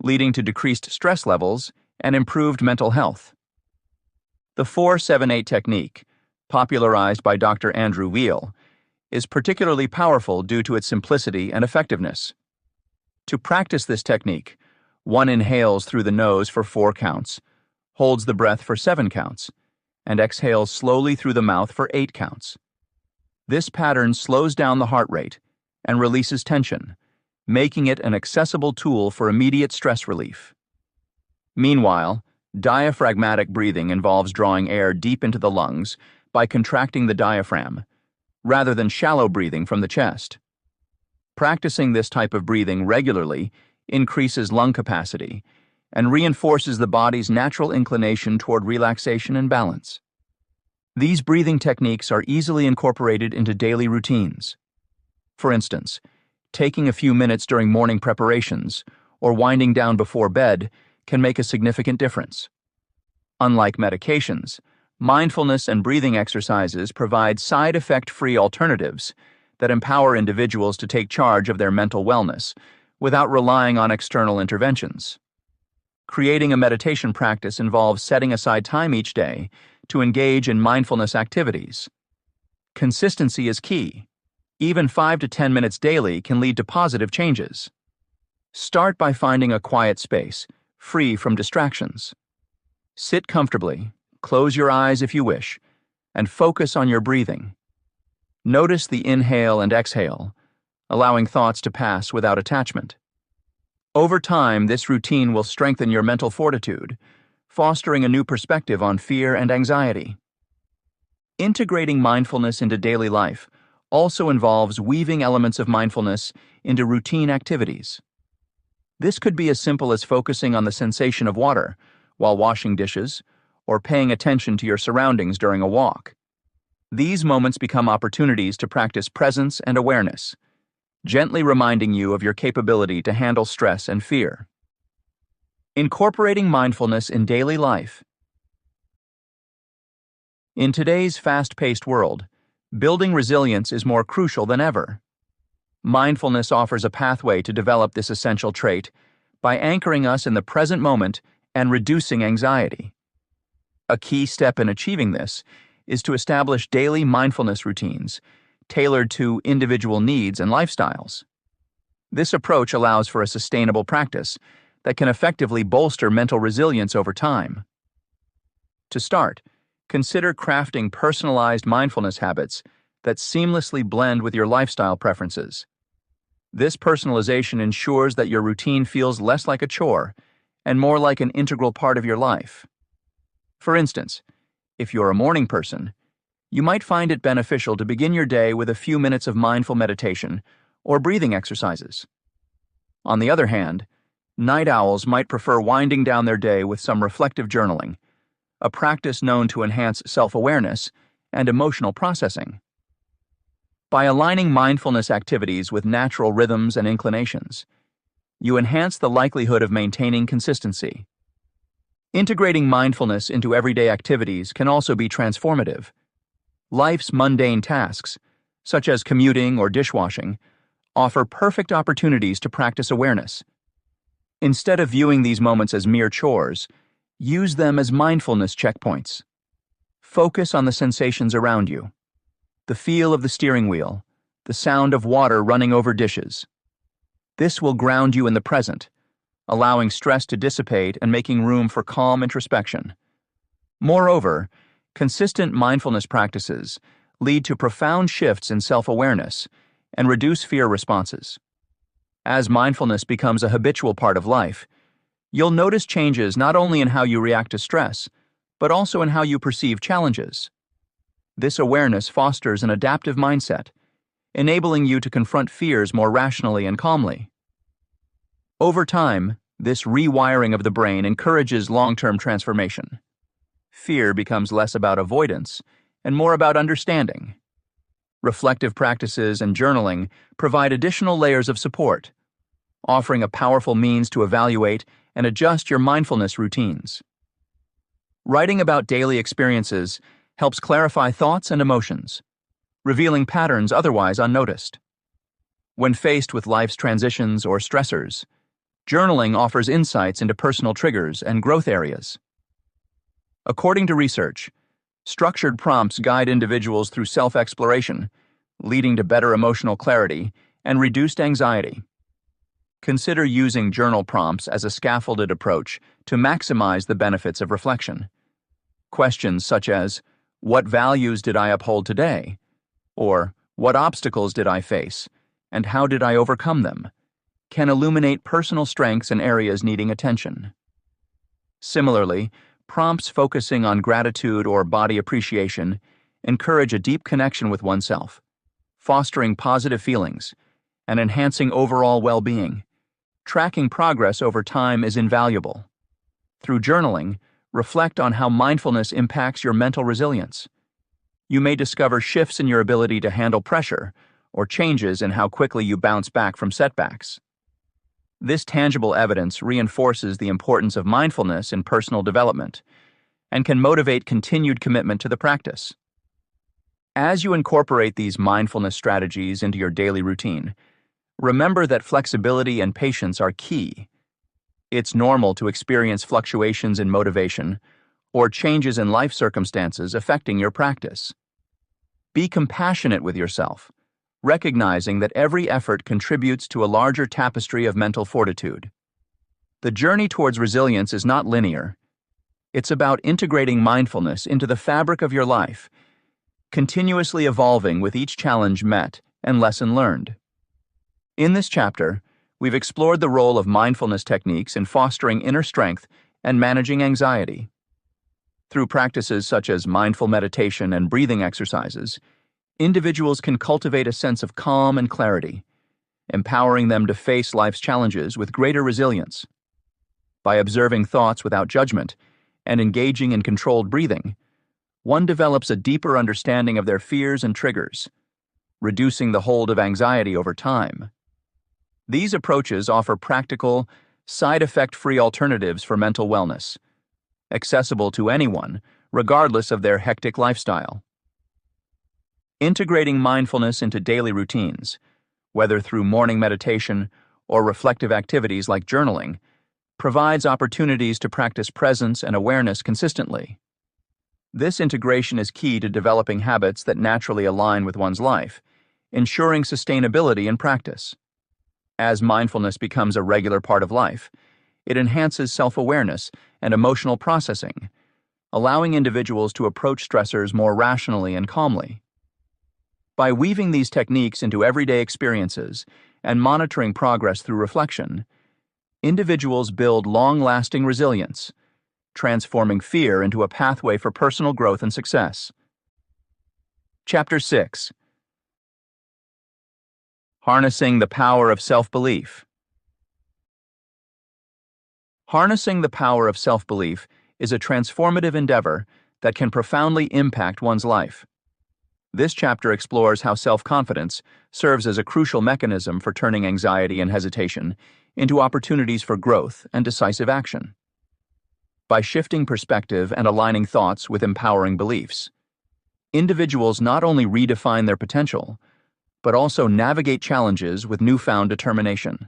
leading to decreased stress levels and improved mental health. The 4-7-8 technique, popularized by Dr. Andrew Weil, is particularly powerful due to its simplicity and effectiveness. To practice this technique, one inhales through the nose for 4 counts, holds the breath for 7 counts, and exhales slowly through the mouth for 8 counts. This pattern slows down the heart rate and releases tension, making it an accessible tool for immediate stress relief. Meanwhile, diaphragmatic breathing involves drawing air deep into the lungs by contracting the diaphragm, rather than shallow breathing from the chest. Practicing this type of breathing regularly increases lung capacity and reinforces the body's natural inclination toward relaxation and balance. These breathing techniques are easily incorporated into daily routines. For instance, taking a few minutes during morning preparations or winding down before bed can make a significant difference. Unlike medications, mindfulness and breathing exercises provide side effect-free alternatives that empower individuals to take charge of their mental wellness without relying on external interventions. Creating a meditation practice involves setting aside time each day to engage in mindfulness activities. Consistency is key. Even 5 to 10 minutes daily can lead to positive changes. Start by finding a quiet space, free from distractions. Sit comfortably, close your eyes if you wish, and focus on your breathing. Notice the inhale and exhale, allowing thoughts to pass without attachment. Over time, this routine will strengthen your mental fortitude, fostering a new perspective on fear and anxiety. Integrating mindfulness into daily life also involves weaving elements of mindfulness into routine activities. This could be as simple as focusing on the sensation of water while washing dishes or paying attention to your surroundings during a walk. These moments become opportunities to practice presence and awareness, gently reminding you of your capability to handle stress and fear. Incorporating mindfulness in daily life. In today's fast-paced world, building resilience is more crucial than ever. Mindfulness offers a pathway to develop this essential trait by anchoring us in the present moment and reducing anxiety. A key step in achieving this is to establish daily mindfulness routines tailored to individual needs and lifestyles. This approach allows for a sustainable practice that can effectively bolster mental resilience over time. To start, consider crafting personalized mindfulness habits that seamlessly blend with your lifestyle preferences. This personalization ensures that your routine feels less like a chore and more like an integral part of your life. For instance, if you're a morning person, you might find it beneficial to begin your day with a few minutes of mindful meditation or breathing exercises. On the other hand, night owls might prefer winding down their day with some reflective journaling, a practice known to enhance self-awareness and emotional processing. By aligning mindfulness activities with natural rhythms and inclinations, you enhance the likelihood of maintaining consistency. Integrating mindfulness into everyday activities can also be transformative. Life's mundane tasks, such as commuting or dishwashing, offer perfect opportunities to practice awareness. Instead of viewing these moments as mere chores, use them as mindfulness checkpoints. Focus on the sensations around you: the feel of the steering wheel, the sound of water running over dishes. This will ground you in the present, allowing stress to dissipate and making room for calm introspection. Moreover, consistent mindfulness practices lead to profound shifts in self-awareness and reduce fear responses. As mindfulness becomes a habitual part of life, you'll notice changes not only in how you react to stress, but also in how you perceive challenges. This awareness fosters an adaptive mindset, enabling you to confront fears more rationally and calmly. Over time, this rewiring of the brain encourages long-term transformation. Fear becomes less about avoidance and more about understanding. Reflective practices and journaling provide additional layers of support, offering a powerful means to evaluate and adjust your mindfulness routines. Writing about daily experiences helps clarify thoughts and emotions, revealing patterns otherwise unnoticed. When faced with life's transitions or stressors, journaling offers insights into personal triggers and growth areas. According to research, structured prompts guide individuals through self-exploration, leading to better emotional clarity and reduced anxiety. Consider using journal prompts as a scaffolded approach to maximize the benefits of reflection. Questions such as, "What values did I uphold today?" or "What obstacles did I face, and how did I overcome them?" can illuminate personal strengths and areas needing attention. Similarly, prompts focusing on gratitude or body appreciation encourage a deep connection with oneself, fostering positive feelings and enhancing overall well-being. Tracking progress over time is invaluable. Through journaling, reflect on how mindfulness impacts your mental resilience. You may discover shifts in your ability to handle pressure or changes in how quickly you bounce back from setbacks. This tangible evidence reinforces the importance of mindfulness in personal development and can motivate continued commitment to the practice. As you incorporate these mindfulness strategies into your daily routine, remember that flexibility and patience are key. It's normal to experience fluctuations in motivation or changes in life circumstances affecting your practice. Be compassionate with yourself, recognizing that every effort contributes to a larger tapestry of mental fortitude. The journey towards resilience is not linear. It's about integrating mindfulness into the fabric of your life, continuously evolving with each challenge met and lesson learned. In this chapter, we've explored the role of mindfulness techniques in fostering inner strength and managing anxiety. Through practices such as mindful meditation and breathing exercises, individuals can cultivate a sense of calm and clarity, empowering them to face life's challenges with greater resilience. By observing thoughts without judgment and engaging in controlled breathing, one develops a deeper understanding of their fears and triggers, reducing the hold of anxiety over time. These approaches offer practical, side effect-free alternatives for mental wellness, accessible to anyone, regardless of their hectic lifestyle. Integrating mindfulness into daily routines, whether through morning meditation or reflective activities like journaling, provides opportunities to practice presence and awareness consistently. This integration is key to developing habits that naturally align with one's life, ensuring sustainability in practice. As mindfulness becomes a regular part of life, It enhances self-awareness and emotional processing, allowing individuals to approach stressors more rationally and calmly. By weaving these techniques into everyday experiences and monitoring progress through reflection, individuals build long-lasting resilience, transforming fear into a pathway for personal growth and success. Chapter 6. Harnessing the Power of Self-Belief. Harnessing the power of self-belief is a transformative endeavor that can profoundly impact one's life. This chapter explores how self-confidence serves as a crucial mechanism for turning anxiety and hesitation into opportunities for growth and decisive action. By shifting perspective and aligning thoughts with empowering beliefs, individuals not only redefine their potential, but also navigate challenges with newfound determination.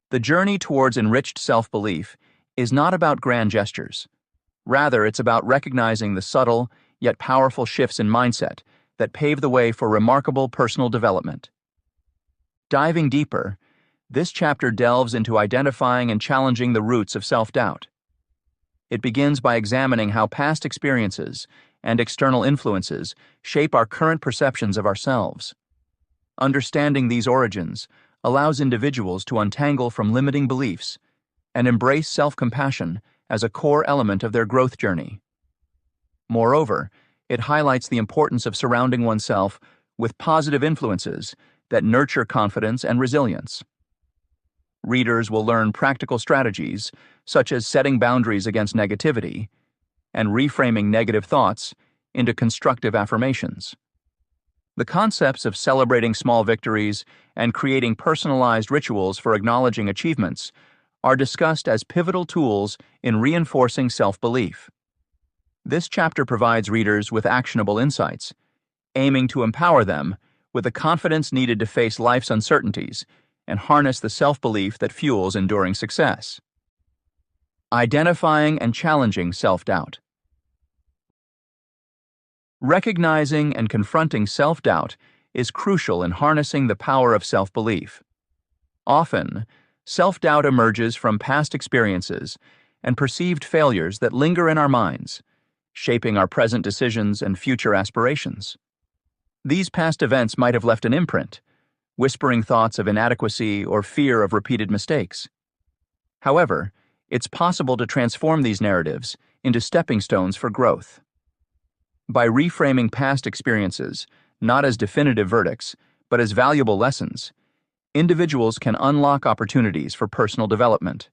The journey towards enriched self-belief is not about grand gestures. Rather, it's about recognizing the subtle yet powerful shifts in mindset that pave the way for remarkable personal development. Diving deeper, this chapter delves into identifying and challenging the roots of self-doubt. It begins by examining how past experiences and external influences shape our current perceptions of ourselves. Understanding these origins allows individuals to untangle from limiting beliefs and embrace self-compassion as a core element of their growth journey. Moreover, it highlights the importance of surrounding oneself with positive influences that nurture confidence and resilience. Readers will learn practical strategies such as setting boundaries against negativity and reframing negative thoughts into constructive affirmations. The concepts of celebrating small victories and creating personalized rituals for acknowledging achievements are discussed as pivotal tools in reinforcing self-belief. This chapter provides readers with actionable insights, aiming to empower them with the confidence needed to face life's uncertainties and harness the self-belief that fuels enduring success. Identifying and challenging self-doubt. Recognizing and confronting self-doubt is crucial in harnessing the power of self-belief. Often, self-doubt emerges from past experiences and perceived failures that linger in our minds, shaping our present decisions and future aspirations. These past events might have left an imprint, whispering thoughts of inadequacy or fear of repeated mistakes. However, it's possible to transform these narratives into stepping stones for growth. By reframing past experiences, not as definitive verdicts, but as valuable lessons, individuals can unlock opportunities for personal development.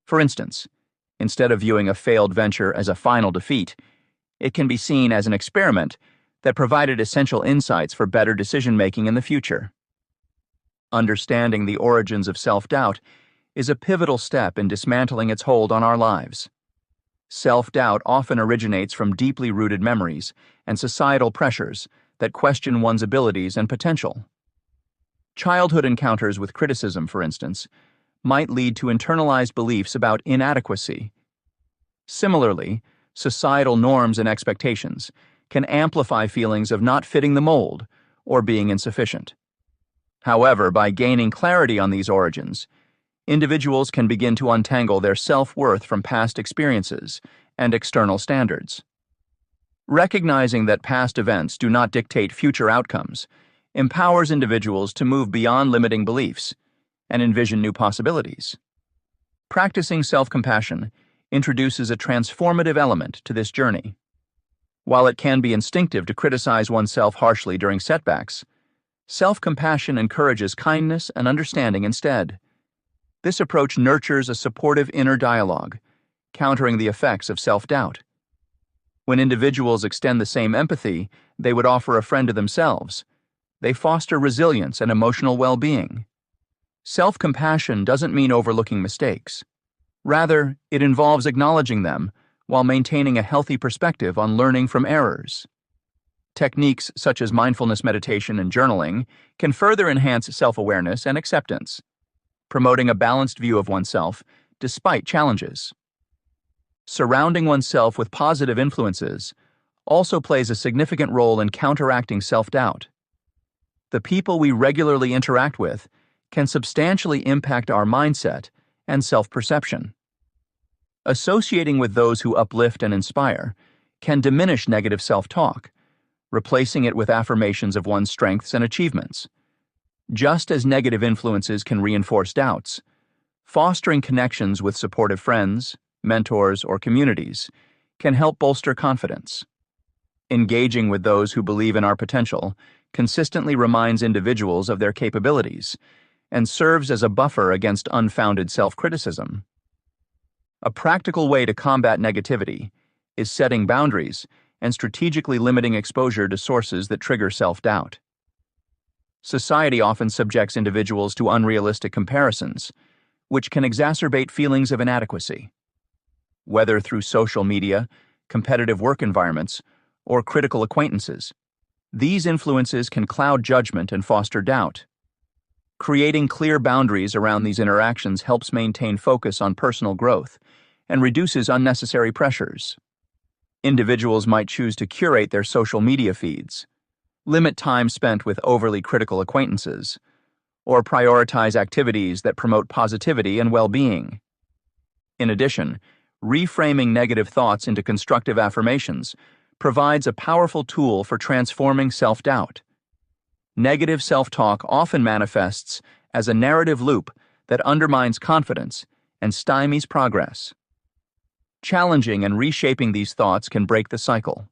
For instance, instead of viewing a failed venture as a final defeat, it can be seen as an experiment that provided essential insights for better decision-making in the future. Understanding the origins of self-doubt is a pivotal step in dismantling its hold on our lives. Self-doubt often originates from deeply rooted memories and societal pressures that question one's abilities and potential. Childhood encounters with criticism, for instance, might lead to internalized beliefs about inadequacy. Similarly, societal norms and expectations can amplify feelings of not fitting the mold or being insufficient. However, by gaining clarity on these origins, individuals can begin to untangle their self-worth from past experiences and external standards. Recognizing that past events do not dictate future outcomes empowers individuals to move beyond limiting beliefs and envision new possibilities. Practicing self-compassion introduces a transformative element to this journey. While it can be instinctive to criticize oneself harshly during setbacks, self-compassion encourages kindness and understanding instead. This approach nurtures a supportive inner dialogue, countering the effects of self-doubt. When individuals extend the same empathy they would offer a friend to themselves, they foster resilience and emotional well-being. Self-compassion doesn't mean overlooking mistakes. Rather, it involves acknowledging them while maintaining a healthy perspective on learning from errors. Techniques such as mindfulness meditation and journaling can further enhance self-awareness and acceptance, promoting a balanced view of oneself despite challenges. Surrounding oneself with positive influences also plays a significant role in counteracting self-doubt. The people we regularly interact with can substantially impact our mindset and self-perception. Associating with those who uplift and inspire can diminish negative self-talk, replacing it with affirmations of one's strengths and achievements. Just as negative influences can reinforce doubts, fostering connections with supportive friends, mentors, or communities can help bolster confidence. Engaging with those who believe in our potential consistently reminds individuals of their capabilities and serves as a buffer against unfounded self-criticism. A practical way to combat negativity is setting boundaries and strategically limiting exposure to sources that trigger self-doubt. Society often subjects individuals to unrealistic comparisons, which can exacerbate feelings of inadequacy. Whether through social media, competitive work environments, or critical acquaintances, these influences can cloud judgment and foster doubt. Creating clear boundaries around these interactions helps maintain focus on personal growth and reduces unnecessary pressures. Individuals might choose to curate their social media feeds, limit time spent with overly critical acquaintances, or prioritize activities that promote positivity and well-being. In addition, reframing negative thoughts into constructive affirmations provides a powerful tool for transforming self-doubt. Negative self-talk often manifests as a narrative loop that undermines confidence and stymies progress. Challenging and reshaping these thoughts can break the cycle.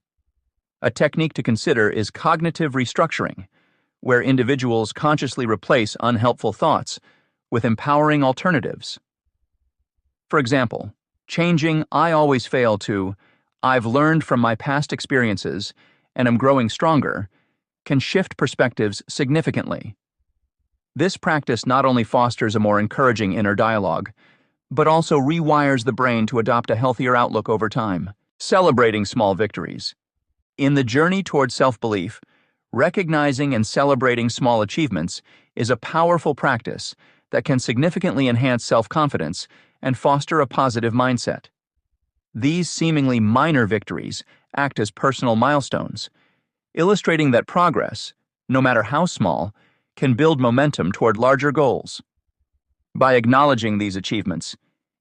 A technique to consider is cognitive restructuring, where individuals consciously replace unhelpful thoughts with empowering alternatives. For example, changing "I always fail" to "I've learned from my past experiences and am growing stronger" can shift perspectives significantly. This practice not only fosters a more encouraging inner dialogue, but also rewires the brain to adopt a healthier outlook over time. Celebrating small victories. In the journey toward self-belief, recognizing and celebrating small achievements is a powerful practice that can significantly enhance self-confidence and foster a positive mindset. These seemingly minor victories act as personal milestones, illustrating that progress, no matter how small, can build momentum toward larger goals. By acknowledging these achievements,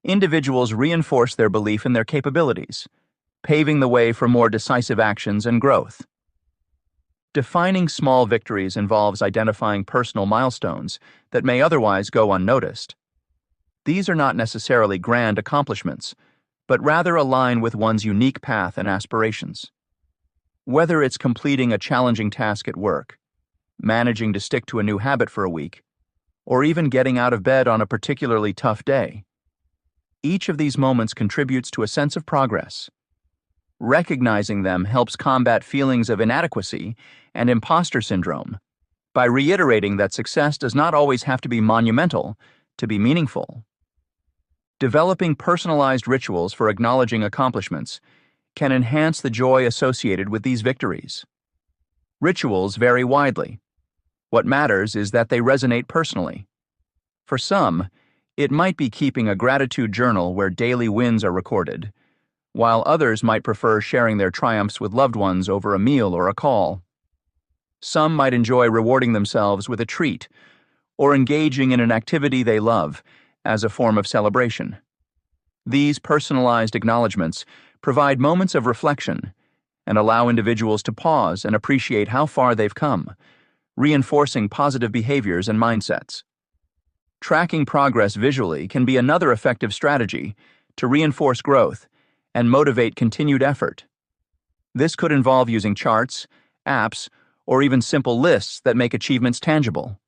individuals reinforce their belief in their capabilities, paving the way for more decisive actions and growth. Defining small victories involves identifying personal milestones that may otherwise go unnoticed. These are not necessarily grand accomplishments, but rather align with one's unique path and aspirations. Whether it's completing a challenging task at work, managing to stick to a new habit for a week, or even getting out of bed on a particularly tough day, each of these moments contributes to a sense of progress. Recognizing them helps combat feelings of inadequacy and imposter syndrome by reiterating that success does not always have to be monumental to be meaningful. Developing personalized rituals for acknowledging accomplishments can enhance the joy associated with these victories. Rituals vary widely. What matters is that they resonate personally. For some, it might be keeping a gratitude journal where daily wins are recorded, while others might prefer sharing their triumphs with loved ones over a meal or a call. Some might enjoy rewarding themselves with a treat or engaging in an activity they love as a form of celebration. These personalized acknowledgments provide moments of reflection and allow individuals to pause and appreciate how far they've come, reinforcing positive behaviors and mindsets. Tracking progress visually can be another effective strategy to reinforce growth and motivate continued effort. This could involve using charts, apps, or even simple lists that make achievements tangible.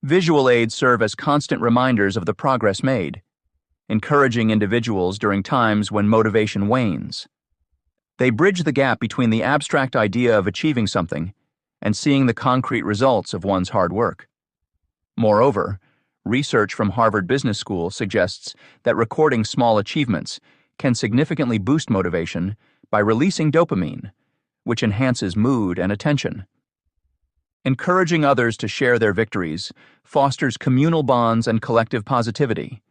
Visual aids serve as constant reminders of the progress made, encouraging individuals during times when motivation wanes. They bridge the gap between the abstract idea of achieving something and seeing the concrete results of one's hard work. Moreover, research from Harvard Business School suggests that recording small achievements can significantly boost motivation by releasing dopamine, which enhances mood and attention. Encouraging others to share their victories fosters communal bonds and collective positivity.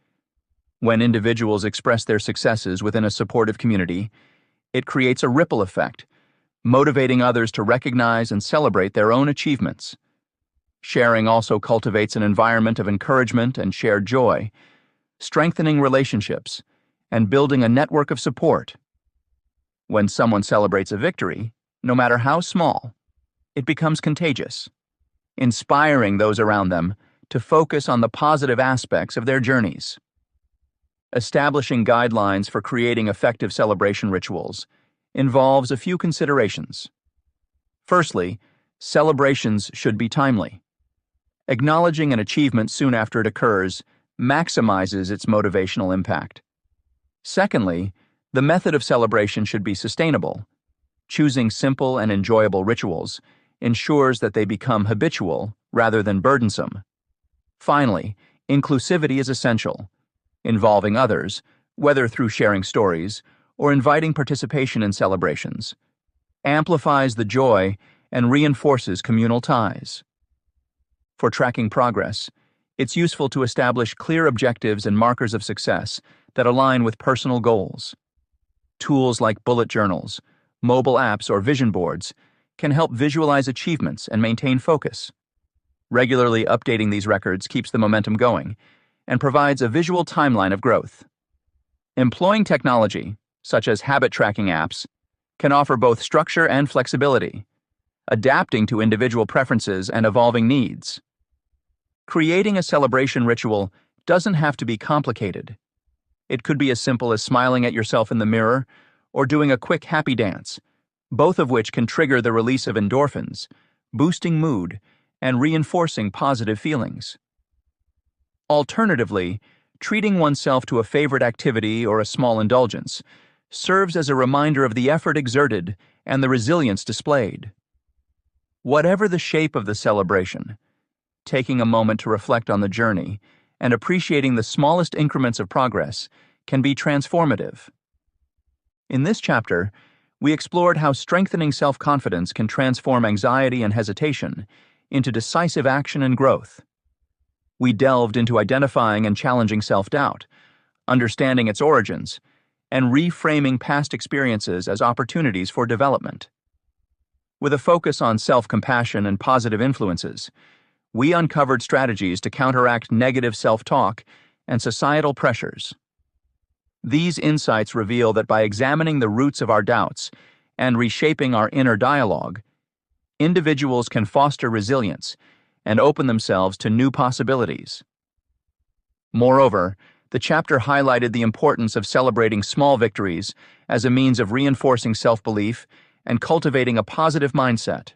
When individuals express their successes within a supportive community, it creates a ripple effect, motivating others to recognize and celebrate their own achievements. Sharing also cultivates an environment of encouragement and shared joy, strengthening relationships, and building a network of support. When someone celebrates a victory, no matter how small, it becomes contagious, inspiring those around them to focus on the positive aspects of their journeys. Establishing guidelines for creating effective celebration rituals involves a few considerations. Firstly, celebrations should be timely. Acknowledging an achievement soon after it occurs maximizes its motivational impact. Secondly, the method of celebration should be sustainable. Choosing simple and enjoyable rituals ensures that they become habitual rather than burdensome. Finally, inclusivity is essential. Involving others, whether through sharing stories or inviting participation in celebrations, amplifies the joy and reinforces communal ties. For tracking progress, it's useful to establish clear objectives and markers of success that align with personal goals. Tools like bullet journals, mobile apps, or vision boards can help visualize achievements and maintain focus. Regularly updating these records keeps the momentum going and provides a visual timeline of growth. Employing technology, such as habit tracking apps, can offer both structure and flexibility, adapting to individual preferences and evolving needs. Creating a celebration ritual doesn't have to be complicated. It could be as simple as smiling at yourself in the mirror or doing a quick happy dance, both of which can trigger the release of endorphins, boosting mood and reinforcing positive feelings. Alternatively, treating oneself to a favorite activity or a small indulgence serves as a reminder of the effort exerted and the resilience displayed. Whatever the shape of the celebration, taking a moment to reflect on the journey and appreciating the smallest increments of progress can be transformative. In this chapter, we explored how strengthening self-confidence can transform anxiety and hesitation into decisive action and growth. We delved into identifying and challenging self-doubt, understanding its origins, and reframing past experiences as opportunities for development. With a focus on self-compassion and positive influences, we uncovered strategies to counteract negative self-talk and societal pressures. These insights reveal that by examining the roots of our doubts and reshaping our inner dialogue, individuals can foster resilience and open themselves to new possibilities. Moreover, the chapter highlighted the importance of celebrating small victories as a means of reinforcing self-belief and cultivating a positive mindset.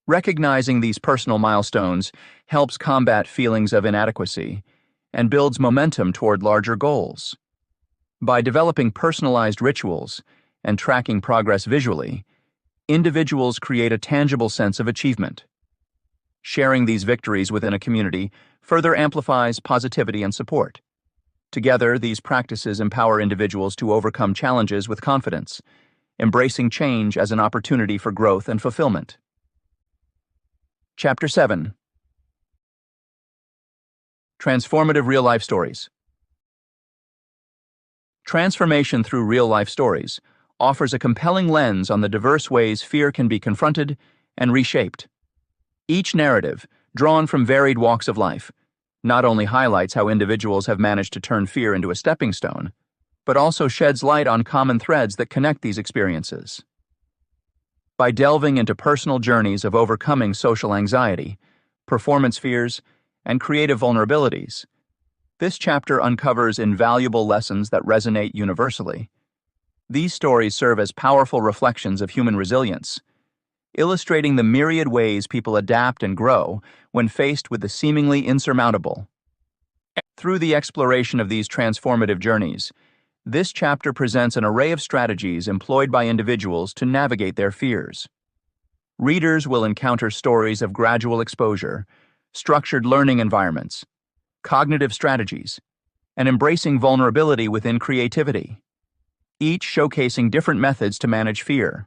Recognizing these personal milestones helps combat feelings of inadequacy and builds momentum toward larger goals. By developing personalized rituals and tracking progress visually, individuals create a tangible sense of achievement. Sharing these victories within a community further amplifies positivity and support. Together, these practices empower individuals to overcome challenges with confidence, embracing change as an opportunity for growth and fulfillment. Chapter 7. Transformative Real-Life Stories. Transformation through real-life stories offers a compelling lens on the diverse ways fear can be confronted and reshaped. Each narrative, drawn from varied walks of life, not only highlights how individuals have managed to turn fear into a stepping stone, but also sheds light on common threads that connect these experiences. By delving into personal journeys of overcoming social anxiety, performance fears, and creative vulnerabilities, this chapter uncovers invaluable lessons that resonate universally. These stories serve as powerful reflections of human resilience, illustrating the myriad ways people adapt and grow when faced with the seemingly insurmountable. Through the exploration of these transformative journeys, this chapter presents an array of strategies employed by individuals to navigate their fears. Readers will encounter stories of gradual exposure, structured learning environments, cognitive strategies, and embracing vulnerability within creativity, each showcasing different methods to manage fear.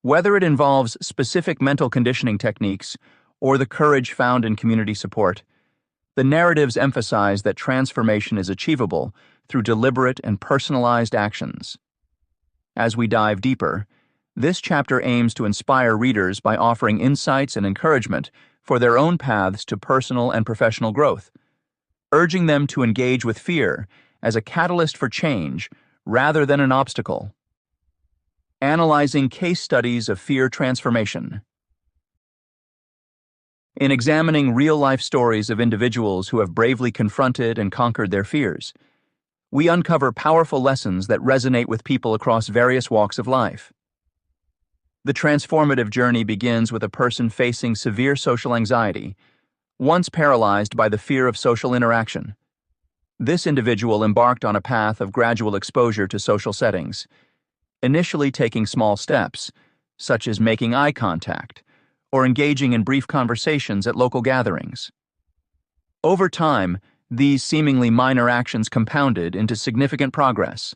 Whether it involves specific mental conditioning techniques or the courage found in community support, the narratives emphasize that transformation is achievable through deliberate and personalized actions. As we dive deeper, this chapter aims to inspire readers by offering insights and encouragement for their own paths to personal and professional growth, urging them to engage with fear as a catalyst for change rather than an obstacle. Analyzing case studies of fear transformation. In examining real-life stories of individuals who have bravely confronted and conquered their fears, we uncover powerful lessons that resonate with people across various walks of life. The transformative journey begins with a person facing severe social anxiety, once paralyzed by the fear of social interaction. This individual embarked on a path of gradual exposure to social settings, initially taking small steps, such as making eye contact or engaging in brief conversations at local gatherings. Over time, these seemingly minor actions compounded into significant progress,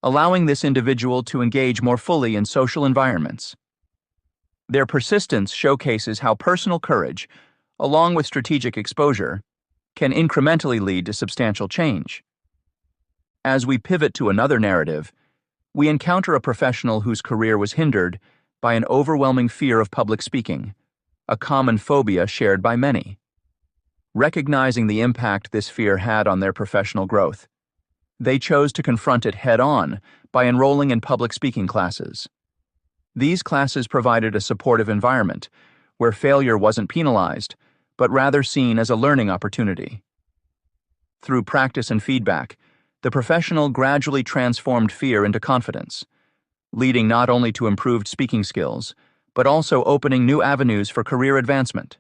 allowing this individual to engage more fully in social environments. Their persistence showcases how personal courage, along with strategic exposure, can incrementally lead to substantial change. As we pivot to another narrative, we encounter a professional whose career was hindered by an overwhelming fear of public speaking, a common phobia shared by many. Recognizing the impact this fear had on their professional growth, they chose to confront it head-on by enrolling in public speaking classes. These classes provided a supportive environment where failure wasn't penalized, but rather seen as a learning opportunity. Through practice and feedback, the professional gradually transformed fear into confidence, leading not only to improved speaking skills, but also opening new avenues for career advancement.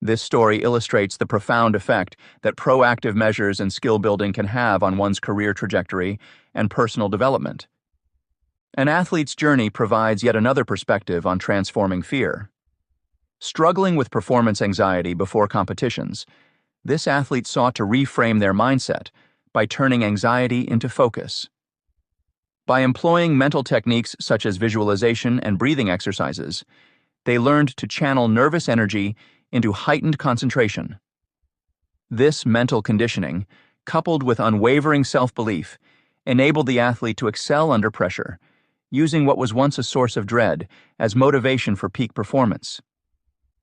This story illustrates the profound effect that proactive measures and skill building can have on one's career trajectory and personal development. An athlete's journey provides yet another perspective on transforming fear. Struggling with performance anxiety before competitions, this athlete sought to reframe their mindset by turning anxiety into focus. By employing mental techniques such as visualization and breathing exercises, they learned to channel nervous energy into heightened concentration. This mental conditioning, coupled with unwavering self-belief, enabled the athlete to excel under pressure, using what was once a source of dread as motivation for peak performance.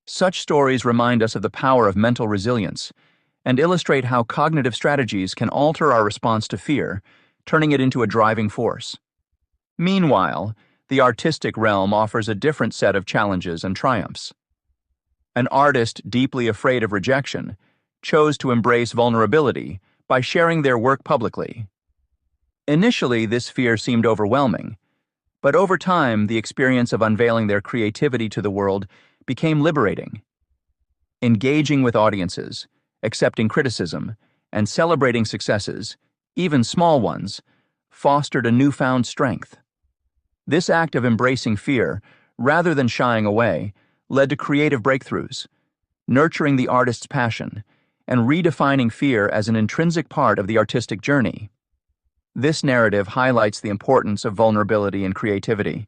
Such stories remind us of the power of mental resilience and illustrate how cognitive strategies can alter our response to fear, turning it into a driving force. Meanwhile, the artistic realm offers a different set of challenges and triumphs. An artist deeply afraid of rejection chose to embrace vulnerability by sharing their work publicly. Initially, this fear seemed overwhelming, but over time, the experience of unveiling their creativity to the world became liberating. Engaging with audiences, accepting criticism, and celebrating successes, even small ones, fostered a newfound strength. This act of embracing fear, rather than shying away, led to creative breakthroughs, nurturing the artist's passion and redefining fear as an intrinsic part of the artistic journey. This narrative highlights the importance of vulnerability and creativity,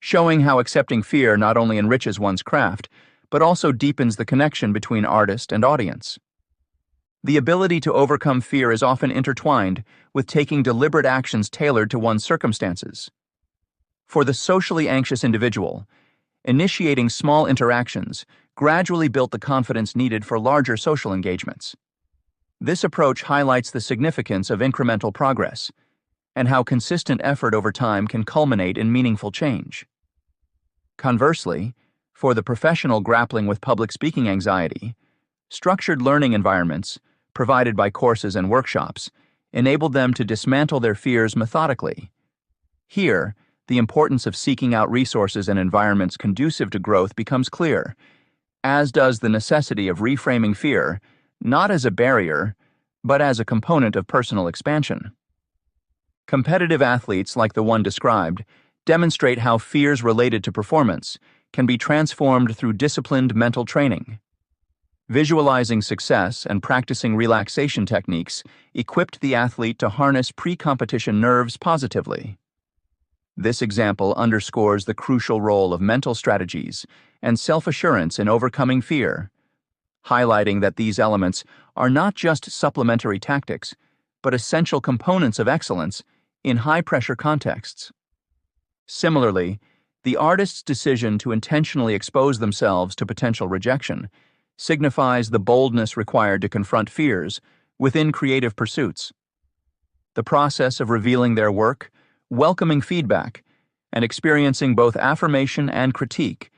showing how accepting fear not only enriches one's craft, but also deepens the connection between artist and audience. The ability to overcome fear is often intertwined with taking deliberate actions tailored to one's circumstances. For the socially anxious individual, initiating small interactions gradually built the confidence needed for larger social engagements. This approach highlights the significance of incremental progress and how consistent effort over time can culminate in meaningful change. Conversely, for the professional grappling with public speaking anxiety, structured learning environments, provided by courses and workshops, enabled them to dismantle their fears methodically. Here, the importance of seeking out resources and environments conducive to growth becomes clear, as does the necessity of reframing fear, not as a barrier, but as a component of personal expansion. Competitive athletes like the one described demonstrate how fears related to performance can be transformed through disciplined mental training. Visualizing success and practicing relaxation techniques equipped the athlete to harness pre-competition nerves positively. This example underscores the crucial role of mental strategies and self-assurance in overcoming fear, highlighting that these elements are not just supplementary tactics, but essential components of excellence in high-pressure contexts. Similarly, the artist's decision to intentionally expose themselves to potential rejection signifies the boldness required to confront fears within creative pursuits. The process of revealing their work, welcoming feedback, and experiencing both affirmation and critique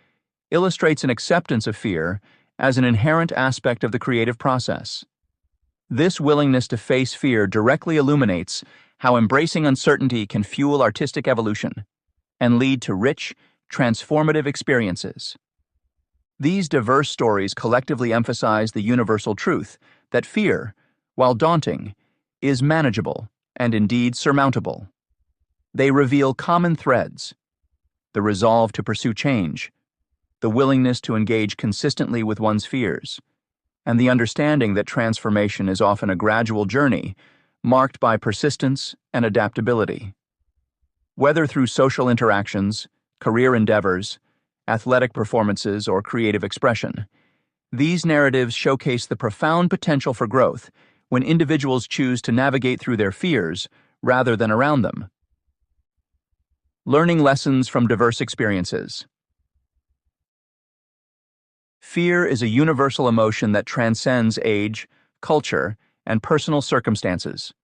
illustrates an acceptance of fear as an inherent aspect of the creative process. This willingness to face fear directly illuminates how embracing uncertainty can fuel artistic evolution and lead to rich, transformative experiences. These diverse stories collectively emphasize the universal truth that fear, while daunting, is manageable and indeed surmountable. They reveal common threads: the resolve to pursue change, the willingness to engage consistently with one's fears, and the understanding that transformation is often a gradual journey marked by persistence and adaptability. Whether through social interactions, career endeavors, athletic performances, or creative expression, these narratives showcase the profound potential for growth when individuals choose to navigate through their fears rather than around them. Learning lessons from diverse experiences. Fear is a universal emotion that transcends age, culture, and personal circumstances.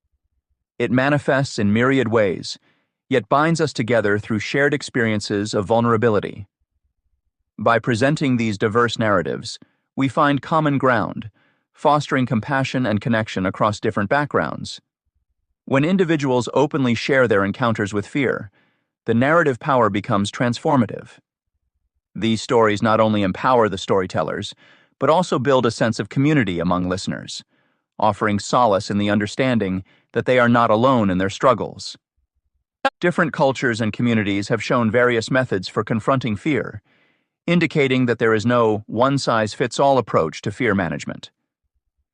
It manifests in myriad ways, yet binds us together through shared experiences of vulnerability. By presenting these diverse narratives, we find common ground, fostering compassion and connection across different backgrounds. When individuals openly share their encounters with fear, the narrative power becomes transformative. These stories not only empower the storytellers, but also build a sense of community among listeners, offering solace in the understanding that they are not alone in their struggles. Different cultures and communities have shown various methods for confronting fear, indicating that there is no one-size-fits-all approach to fear management.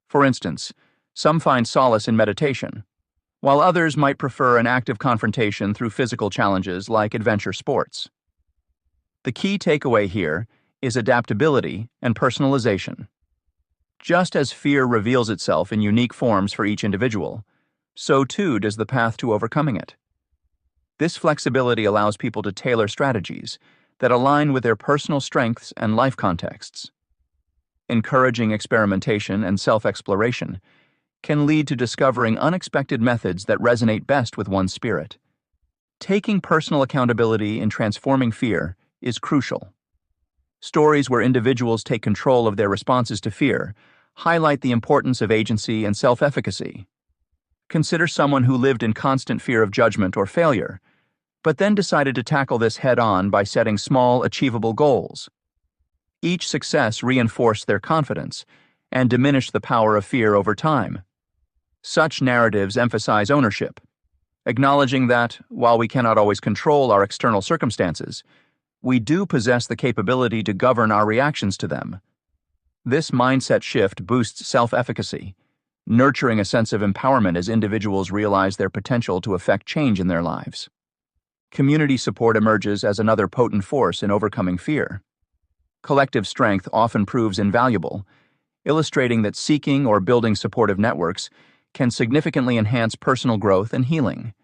For instance, some find solace in meditation, while others might prefer an active confrontation through physical challenges like adventure sports. The key takeaway here is adaptability and personalization. Just as fear reveals itself in unique forms for each individual, so too does the path to overcoming it. This flexibility allows people to tailor strategies that align with their personal strengths and life contexts. Encouraging experimentation and self-exploration can lead to discovering unexpected methods that resonate best with one's spirit. Taking personal accountability in transforming fear is crucial. Stories where individuals take control of their responses to fear highlight the importance of agency and self-efficacy. Consider someone who lived in constant fear of judgment or failure, but then decided to tackle this head-on by setting small, achievable goals. Each success reinforced their confidence and diminished the power of fear over time. Such narratives emphasize ownership, acknowledging that, while we cannot always control our external circumstances, we do possess the capability to govern our reactions to them. This mindset shift boosts self-efficacy, nurturing a sense of empowerment as individuals realize their potential to affect change in their lives. Community support emerges as another potent force in overcoming fear. Collective strength often proves invaluable, illustrating that seeking or building supportive networks can significantly enhance personal growth and healing.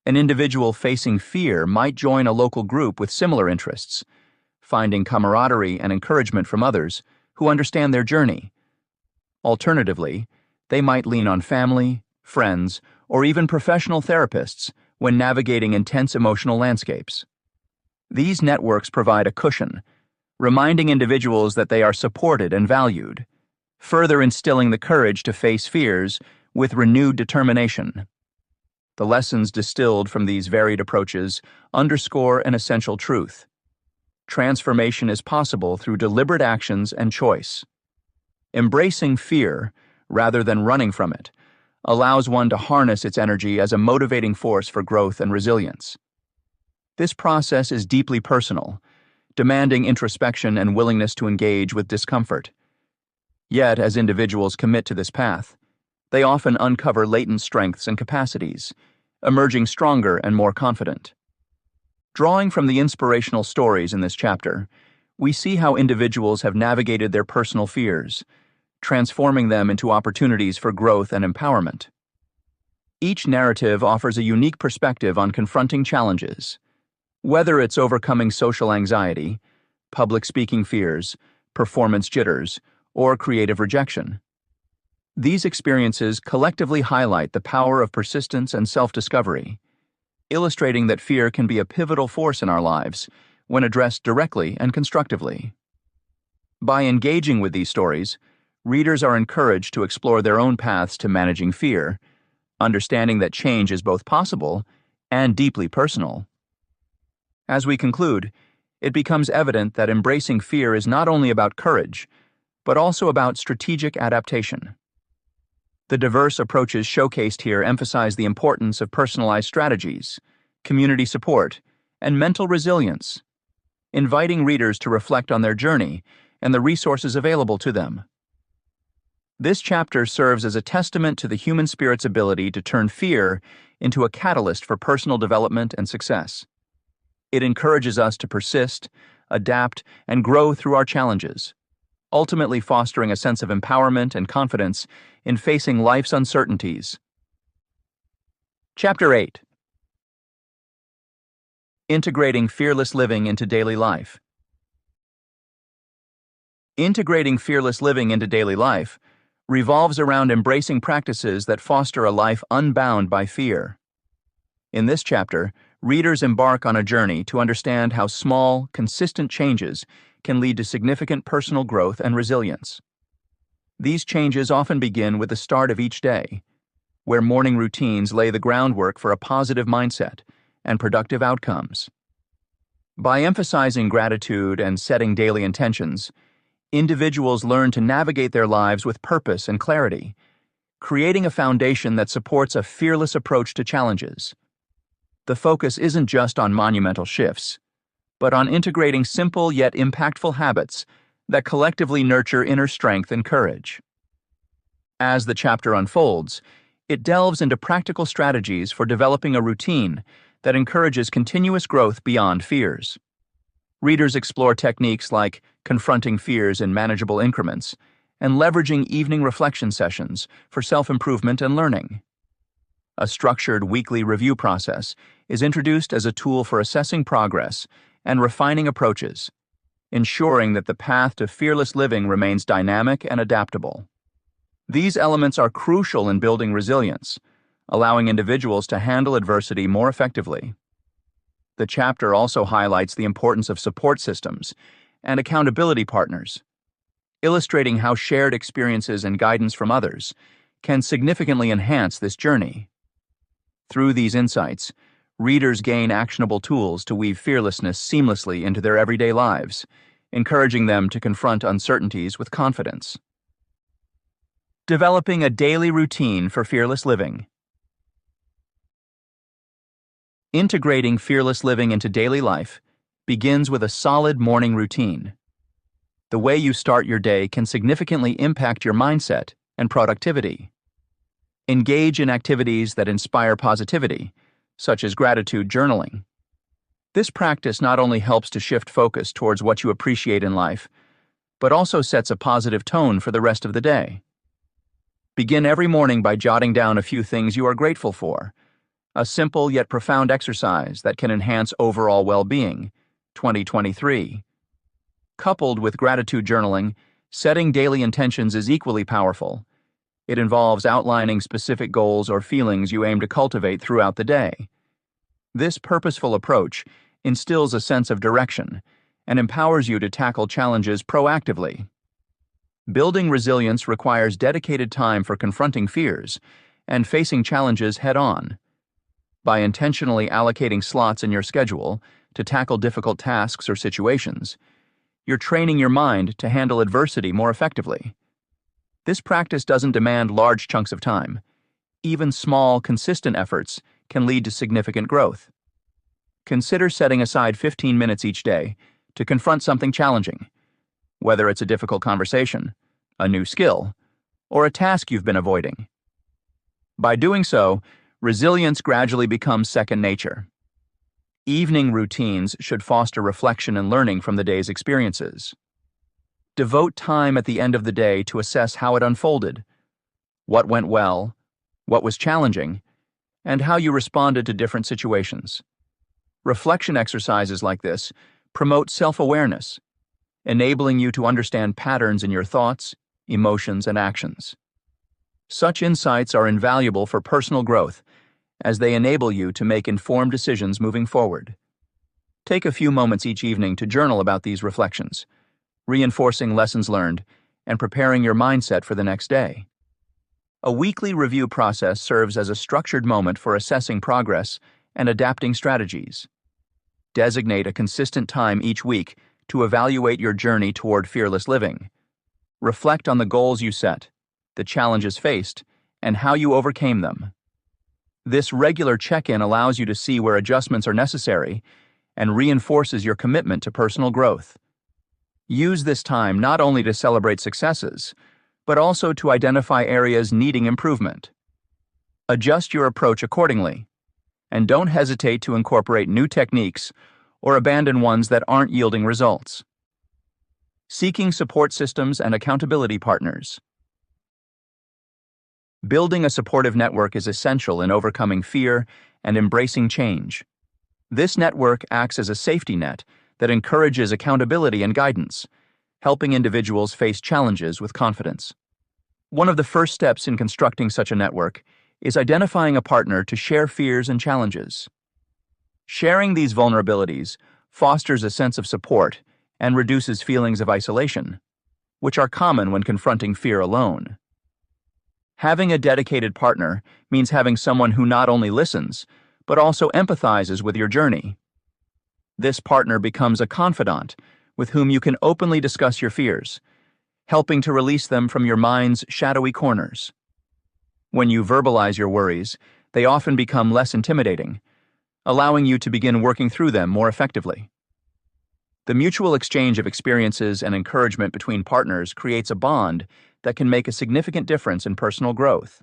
An individual facing fear might join a local group with similar interests, finding camaraderie and encouragement from others who understand their journey. Alternatively, they might lean on family, friends, or even professional therapists when navigating intense emotional landscapes. These networks provide a cushion, reminding individuals that they are supported and valued, further instilling the courage to face fears with renewed determination. The lessons distilled from these varied approaches underscore an essential truth. Transformation is possible through deliberate actions and choice. Embracing fear, rather than running from it, allows one to harness its energy as a motivating force for growth and resilience. This process is deeply personal, demanding introspection and willingness to engage with discomfort. Yet, as individuals commit to this path, they often uncover latent strengths and capacities, emerging stronger and more confident. Drawing from the inspirational stories in this chapter, we see how individuals have navigated their personal fears, transforming them into opportunities for growth and empowerment. Each narrative offers a unique perspective on confronting challenges. Whether it's overcoming social anxiety, public speaking fears, performance jitters, or creative rejection. These experiences collectively highlight the power of persistence and self-discovery, illustrating that fear can be a pivotal force in our lives when addressed directly and constructively. By engaging with these stories, readers are encouraged to explore their own paths to managing fear, understanding that change is both possible and deeply personal. As we conclude, it becomes evident that embracing fear is not only about courage, but also about strategic adaptation. The diverse approaches showcased here emphasize the importance of personalized strategies, community support, and mental resilience, inviting readers to reflect on their journey and the resources available to them. This chapter serves as a testament to the human spirit's ability to turn fear into a catalyst for personal development and success. It encourages us to persist, adapt, and grow through our challenges, ultimately fostering a sense of empowerment and confidence in facing life's uncertainties. Chapter 8. Integrating fearless living into daily life. Integrating fearless living into daily life revolves around embracing practices that foster a life unbound by fear. In this chapter, readers embark on a journey to understand how small, consistent changes can lead to significant personal growth and resilience. These changes often begin with the start of each day, where morning routines lay the groundwork for a positive mindset and productive outcomes. By emphasizing gratitude and setting daily intentions, individuals learn to navigate their lives with purpose and clarity, creating a foundation that supports a fearless approach to challenges. The focus isn't just on monumental shifts, but on integrating simple yet impactful habits that collectively nurture inner strength and courage. As the chapter unfolds, it delves into practical strategies for developing a routine that encourages continuous growth beyond fears. Readers explore techniques like confronting fears in manageable increments and leveraging evening reflection sessions for self-improvement and learning. A structured weekly review process is introduced as a tool for assessing progress and refining approaches, ensuring that the path to fearless living remains dynamic and adaptable. These elements are crucial in building resilience, allowing individuals to handle adversity more effectively. The chapter also highlights the importance of support systems and accountability partners, illustrating how shared experiences and guidance from others can significantly enhance this journey. Through these insights, readers gain actionable tools to weave fearlessness seamlessly into their everyday lives, encouraging them to confront uncertainties with confidence. Developing a daily routine for fearless living. Integrating fearless living into daily life begins with a solid morning routine. The way you start your day can significantly impact your mindset and productivity. Engage in activities that inspire positivity, such as gratitude journaling. This practice not only helps to shift focus towards what you appreciate in life, but also sets a positive tone for the rest of the day. Begin every morning by jotting down a few things you are grateful for, a simple yet profound exercise that can enhance overall well-being. 2023. Coupled with gratitude journaling, setting daily intentions is equally powerful. It involves outlining specific goals or feelings you aim to cultivate throughout the day. This purposeful approach instills a sense of direction and empowers you to tackle challenges proactively. Building resilience requires dedicated time for confronting fears and facing challenges head-on. By intentionally allocating slots in your schedule to tackle difficult tasks or situations, you're training your mind to handle adversity more effectively. This practice doesn't demand large chunks of time. Even small, consistent efforts can lead to significant growth. Consider setting aside 15 minutes each day to confront something challenging, whether it's a difficult conversation, a new skill, or a task you've been avoiding. By doing so, resilience gradually becomes second nature. Evening routines should foster reflection and learning from the day's experiences. Devote time at the end of the day to assess how it unfolded, what went well, what was challenging, and how you responded to different situations. Reflection exercises like this promote self-awareness, enabling you to understand patterns in your thoughts, emotions, and actions. Such insights are invaluable for personal growth, as they enable you to make informed decisions moving forward. Take a few moments each evening to journal about these reflections, reinforcing lessons learned and preparing your mindset for the next day. A weekly review process serves as a structured moment for assessing progress and adapting strategies. Designate a consistent time each week to evaluate your journey toward fearless living. Reflect on the goals you set, the challenges faced, and how you overcame them. This regular check-in allows you to see where adjustments are necessary and reinforces your commitment to personal growth. Use this time not only to celebrate successes, but also to identify areas needing improvement. Adjust your approach accordingly, and don't hesitate to incorporate new techniques or abandon ones that aren't yielding results. Seeking support systems and accountability partners. Building a supportive network is essential in overcoming fear and embracing change. This network acts as a safety net that encourages accountability and guidance, helping individuals face challenges with confidence. One of the first steps in constructing such a network is identifying a partner to share fears and challenges. Sharing these vulnerabilities fosters a sense of support and reduces feelings of isolation, which are common when confronting fear alone. Having a dedicated partner means having someone who not only listens, but also empathizes with your journey. This partner becomes a confidant with whom you can openly discuss your fears, helping to release them from your mind's shadowy corners. When you verbalize your worries, they often become less intimidating, allowing you to begin working through them more effectively. The mutual exchange of experiences and encouragement between partners creates a bond that can make a significant difference in personal growth.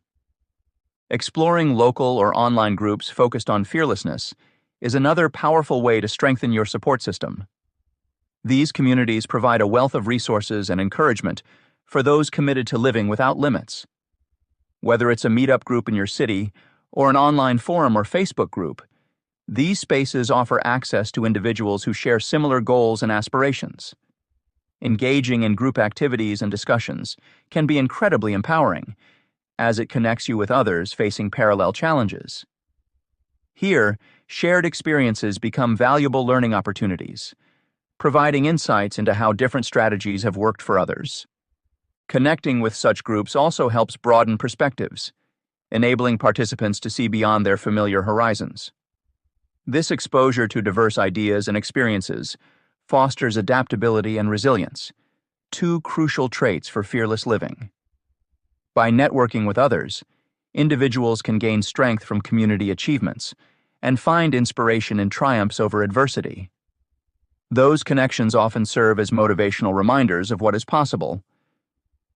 Exploring local or online groups focused on fearlessness is another powerful way to strengthen your support system. These communities provide a wealth of resources and encouragement for those committed to living without limits. Whether it's a meetup group in your city or an online forum or Facebook group, these spaces offer access to individuals who share similar goals and aspirations. Engaging in group activities and discussions can be incredibly empowering, as it connects you with others facing parallel challenges. Here, shared experiences become valuable learning opportunities, providing insights into how different strategies have worked for others. Connecting with such groups also helps broaden perspectives, enabling participants to see beyond their familiar horizons. This exposure to diverse ideas and experiences fosters adaptability and resilience, two crucial traits for fearless living. By networking with others, individuals can gain strength from community achievements and find inspiration in triumphs over adversity. Those connections often serve as motivational reminders of what is possible.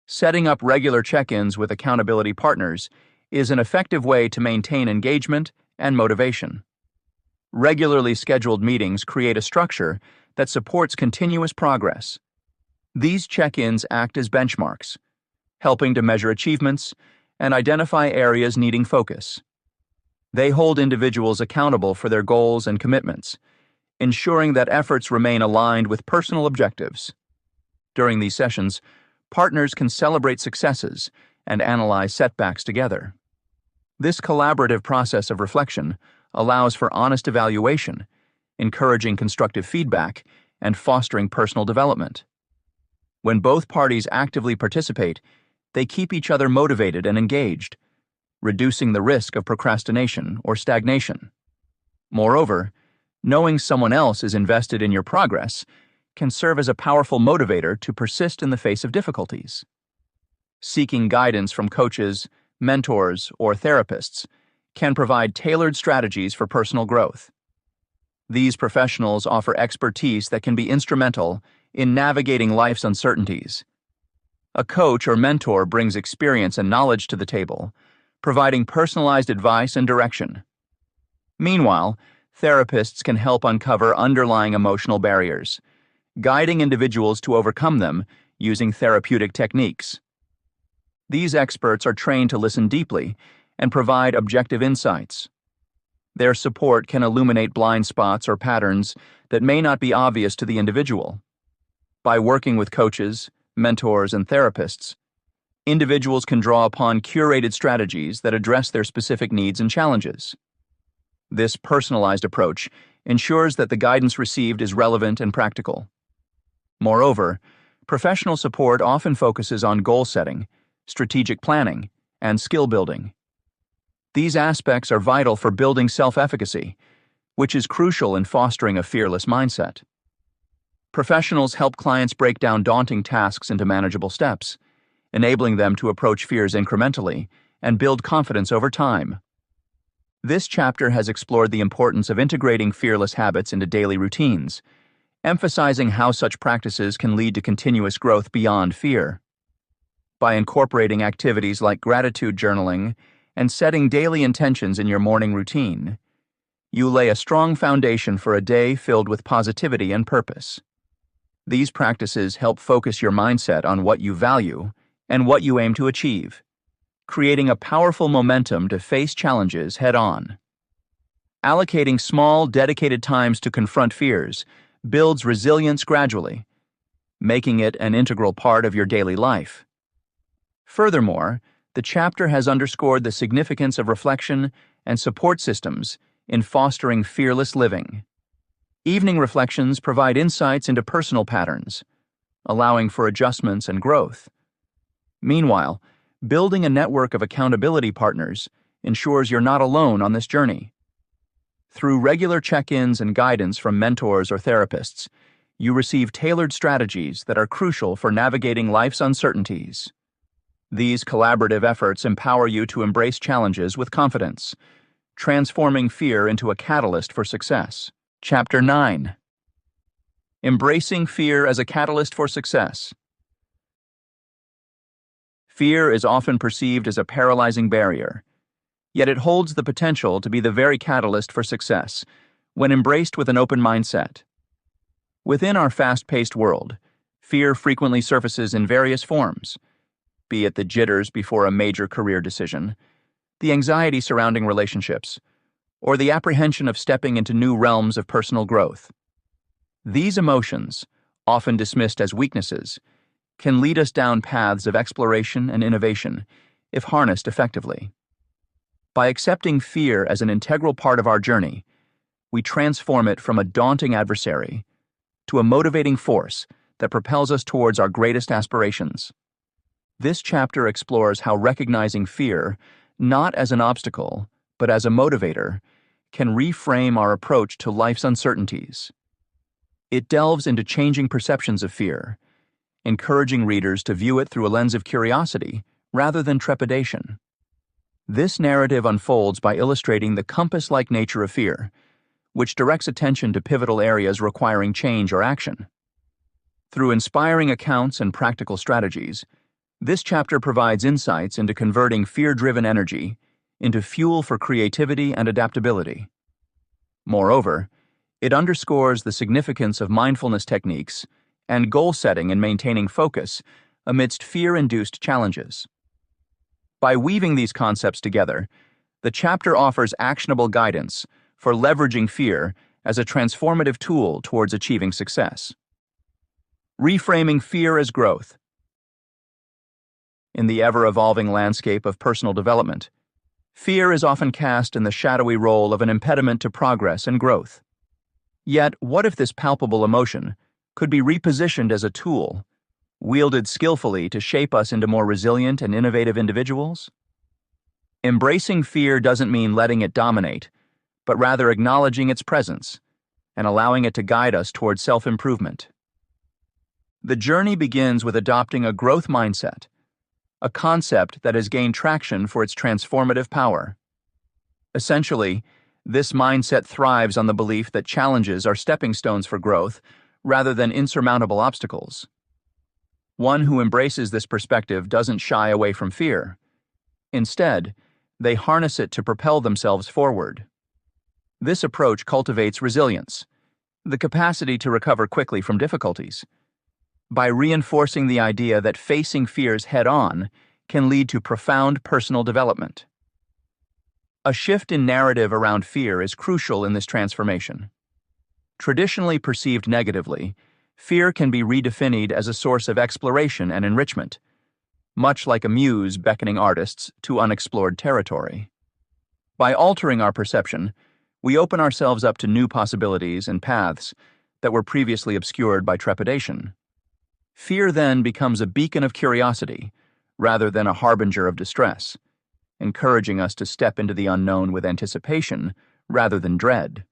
Setting up regular check-ins with accountability partners is an effective way to maintain engagement and motivation. Regularly scheduled meetings create a structure that supports continuous progress. These check-ins act as benchmarks, helping to measure achievements and identify areas needing focus. They hold individuals accountable for their goals and commitments, ensuring that efforts remain aligned with personal objectives. During these sessions, partners can celebrate successes and analyze setbacks together. This collaborative process of reflection allows for honest evaluation, encouraging constructive feedback, and fostering personal development. When both parties actively participate, they keep each other motivated and engaged, reducing the risk of procrastination or stagnation. Moreover, knowing someone else is invested in your progress can serve as a powerful motivator to persist in the face of difficulties. Seeking guidance from coaches, mentors, or therapists can provide tailored strategies for personal growth. These professionals offer expertise that can be instrumental in navigating life's uncertainties. A coach or mentor brings experience and knowledge to the table, providing personalized advice and direction. Meanwhile, therapists can help uncover underlying emotional barriers, guiding individuals to overcome them using therapeutic techniques. These experts are trained to listen deeply and provide objective insights. Their support can illuminate blind spots or patterns that may not be obvious to the individual. By working with coaches, mentors, and therapists, Individuals can draw upon curated strategies that address their specific needs and challenges. This personalized approach ensures that the guidance received is relevant and practical. Moreover, professional support often focuses on goal setting, strategic planning, and skill building. These aspects are vital for building self-efficacy, which is crucial in fostering a fearless mindset. Professionals help clients break down daunting tasks into manageable steps, enabling them to approach fears incrementally and build confidence over time. This chapter has explored the importance of integrating fearless habits into daily routines, emphasizing how such practices can lead to continuous growth beyond fear. By incorporating activities like gratitude journaling and setting daily intentions in your morning routine, you lay a strong foundation for a day filled with positivity and purpose. These practices help focus your mindset on what you value and what you aim to achieve, creating a powerful momentum to face challenges head-on. Allocating small, dedicated times to confront fears builds resilience gradually, making it an integral part of your daily life. Furthermore, the chapter has underscored the significance of reflection and support systems in fostering fearless living. Evening reflections provide insights into personal patterns, allowing for adjustments and growth. Meanwhile, building a network of accountability partners ensures you're not alone on this journey. Through regular check-ins and guidance from mentors or therapists, you receive tailored strategies that are crucial for navigating life's uncertainties. These collaborative efforts empower you to embrace challenges with confidence, transforming fear into a catalyst for success. Chapter 9. Embracing fear as a catalyst for success. Fear is often perceived as a paralyzing barrier, yet it holds the potential to be the very catalyst for success when embraced with an open mindset. Within our fast-paced world, fear frequently surfaces in various forms, be it the jitters before a major career decision, the anxiety surrounding relationships, or the apprehension of stepping into new realms of personal growth. These emotions, often dismissed as weaknesses, can lead us down paths of exploration and innovation if harnessed effectively. By accepting fear as an integral part of our journey, we transform it from a daunting adversary to a motivating force that propels us towards our greatest aspirations. This chapter explores how recognizing fear, not as an obstacle, but as a motivator, can reframe our approach to life's uncertainties. It delves into changing perceptions of fear, encouraging readers to view it through a lens of curiosity rather than trepidation. This narrative unfolds by illustrating the compass-like nature of fear, which directs attention to pivotal areas requiring change or action. Through inspiring accounts and practical strategies, this chapter provides insights into converting fear-driven energy into fuel for creativity and adaptability. Moreover, it underscores the significance of mindfulness techniques and goal setting in maintaining focus amidst fear-induced challenges. By weaving these concepts together, the chapter offers actionable guidance for leveraging fear as a transformative tool towards achieving success. Reframing fear as growth. In the ever-evolving landscape of personal development, fear is often cast in the shadowy role of an impediment to progress and growth. Yet, what if this palpable emotion could be repositioned as a tool, wielded skillfully to shape us into more resilient and innovative individuals? Embracing fear doesn't mean letting it dominate, but rather acknowledging its presence and allowing it to guide us towards self-improvement. The journey begins with adopting a growth mindset, a concept that has gained traction for its transformative power. Essentially, this mindset thrives on the belief that challenges are stepping stones for growth rather than insurmountable obstacles. One who embraces this perspective doesn't shy away from fear. Instead, they harness it to propel themselves forward. This approach cultivates resilience, the capacity to recover quickly from difficulties. By reinforcing the idea that facing fears head-on can lead to profound personal development. A shift in narrative around fear is crucial in this transformation. Traditionally perceived negatively, fear can be redefined as a source of exploration and enrichment, much like a muse beckoning artists to unexplored territory. By altering our perception, we open ourselves up to new possibilities and paths that were previously obscured by trepidation. Fear then becomes a beacon of curiosity rather than a harbinger of distress, encouraging us to step into the unknown with anticipation rather than dread.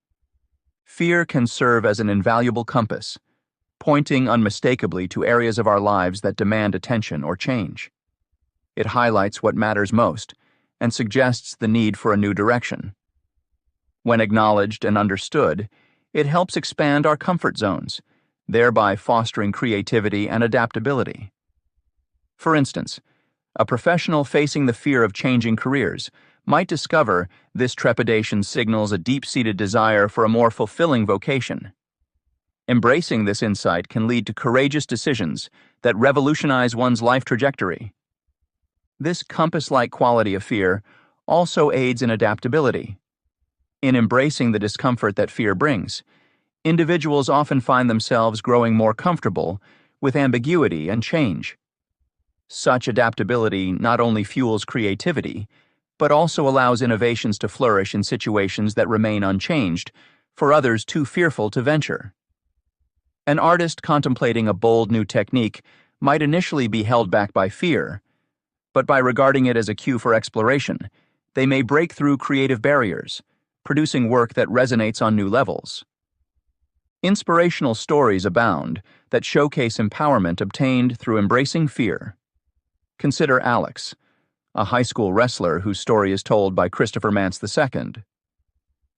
Fear can serve as an invaluable compass, pointing unmistakably to areas of our lives that demand attention or change. It highlights what matters most and suggests the need for a new direction. When acknowledged and understood, it helps expand our comfort zones, thereby fostering creativity and adaptability. For instance, a professional facing the fear of changing careers might discover this trepidation signals a deep-seated desire for a more fulfilling vocation. Embracing this insight can lead to courageous decisions that revolutionize one's life trajectory. This compass-like quality of fear also aids in adaptability. In embracing the discomfort that fear brings, individuals often find themselves growing more comfortable with ambiguity and change. Such adaptability not only fuels creativity, but also allows innovations to flourish in situations that remain unchanged for others too fearful to venture. An artist contemplating a bold new technique might initially be held back by fear, but by regarding it as a cue for exploration, they may break through creative barriers, producing work that resonates on new levels. Inspirational stories abound that showcase empowerment obtained through embracing fear. Consider Alex, a high school wrestler whose story is told by Christopher Mance II.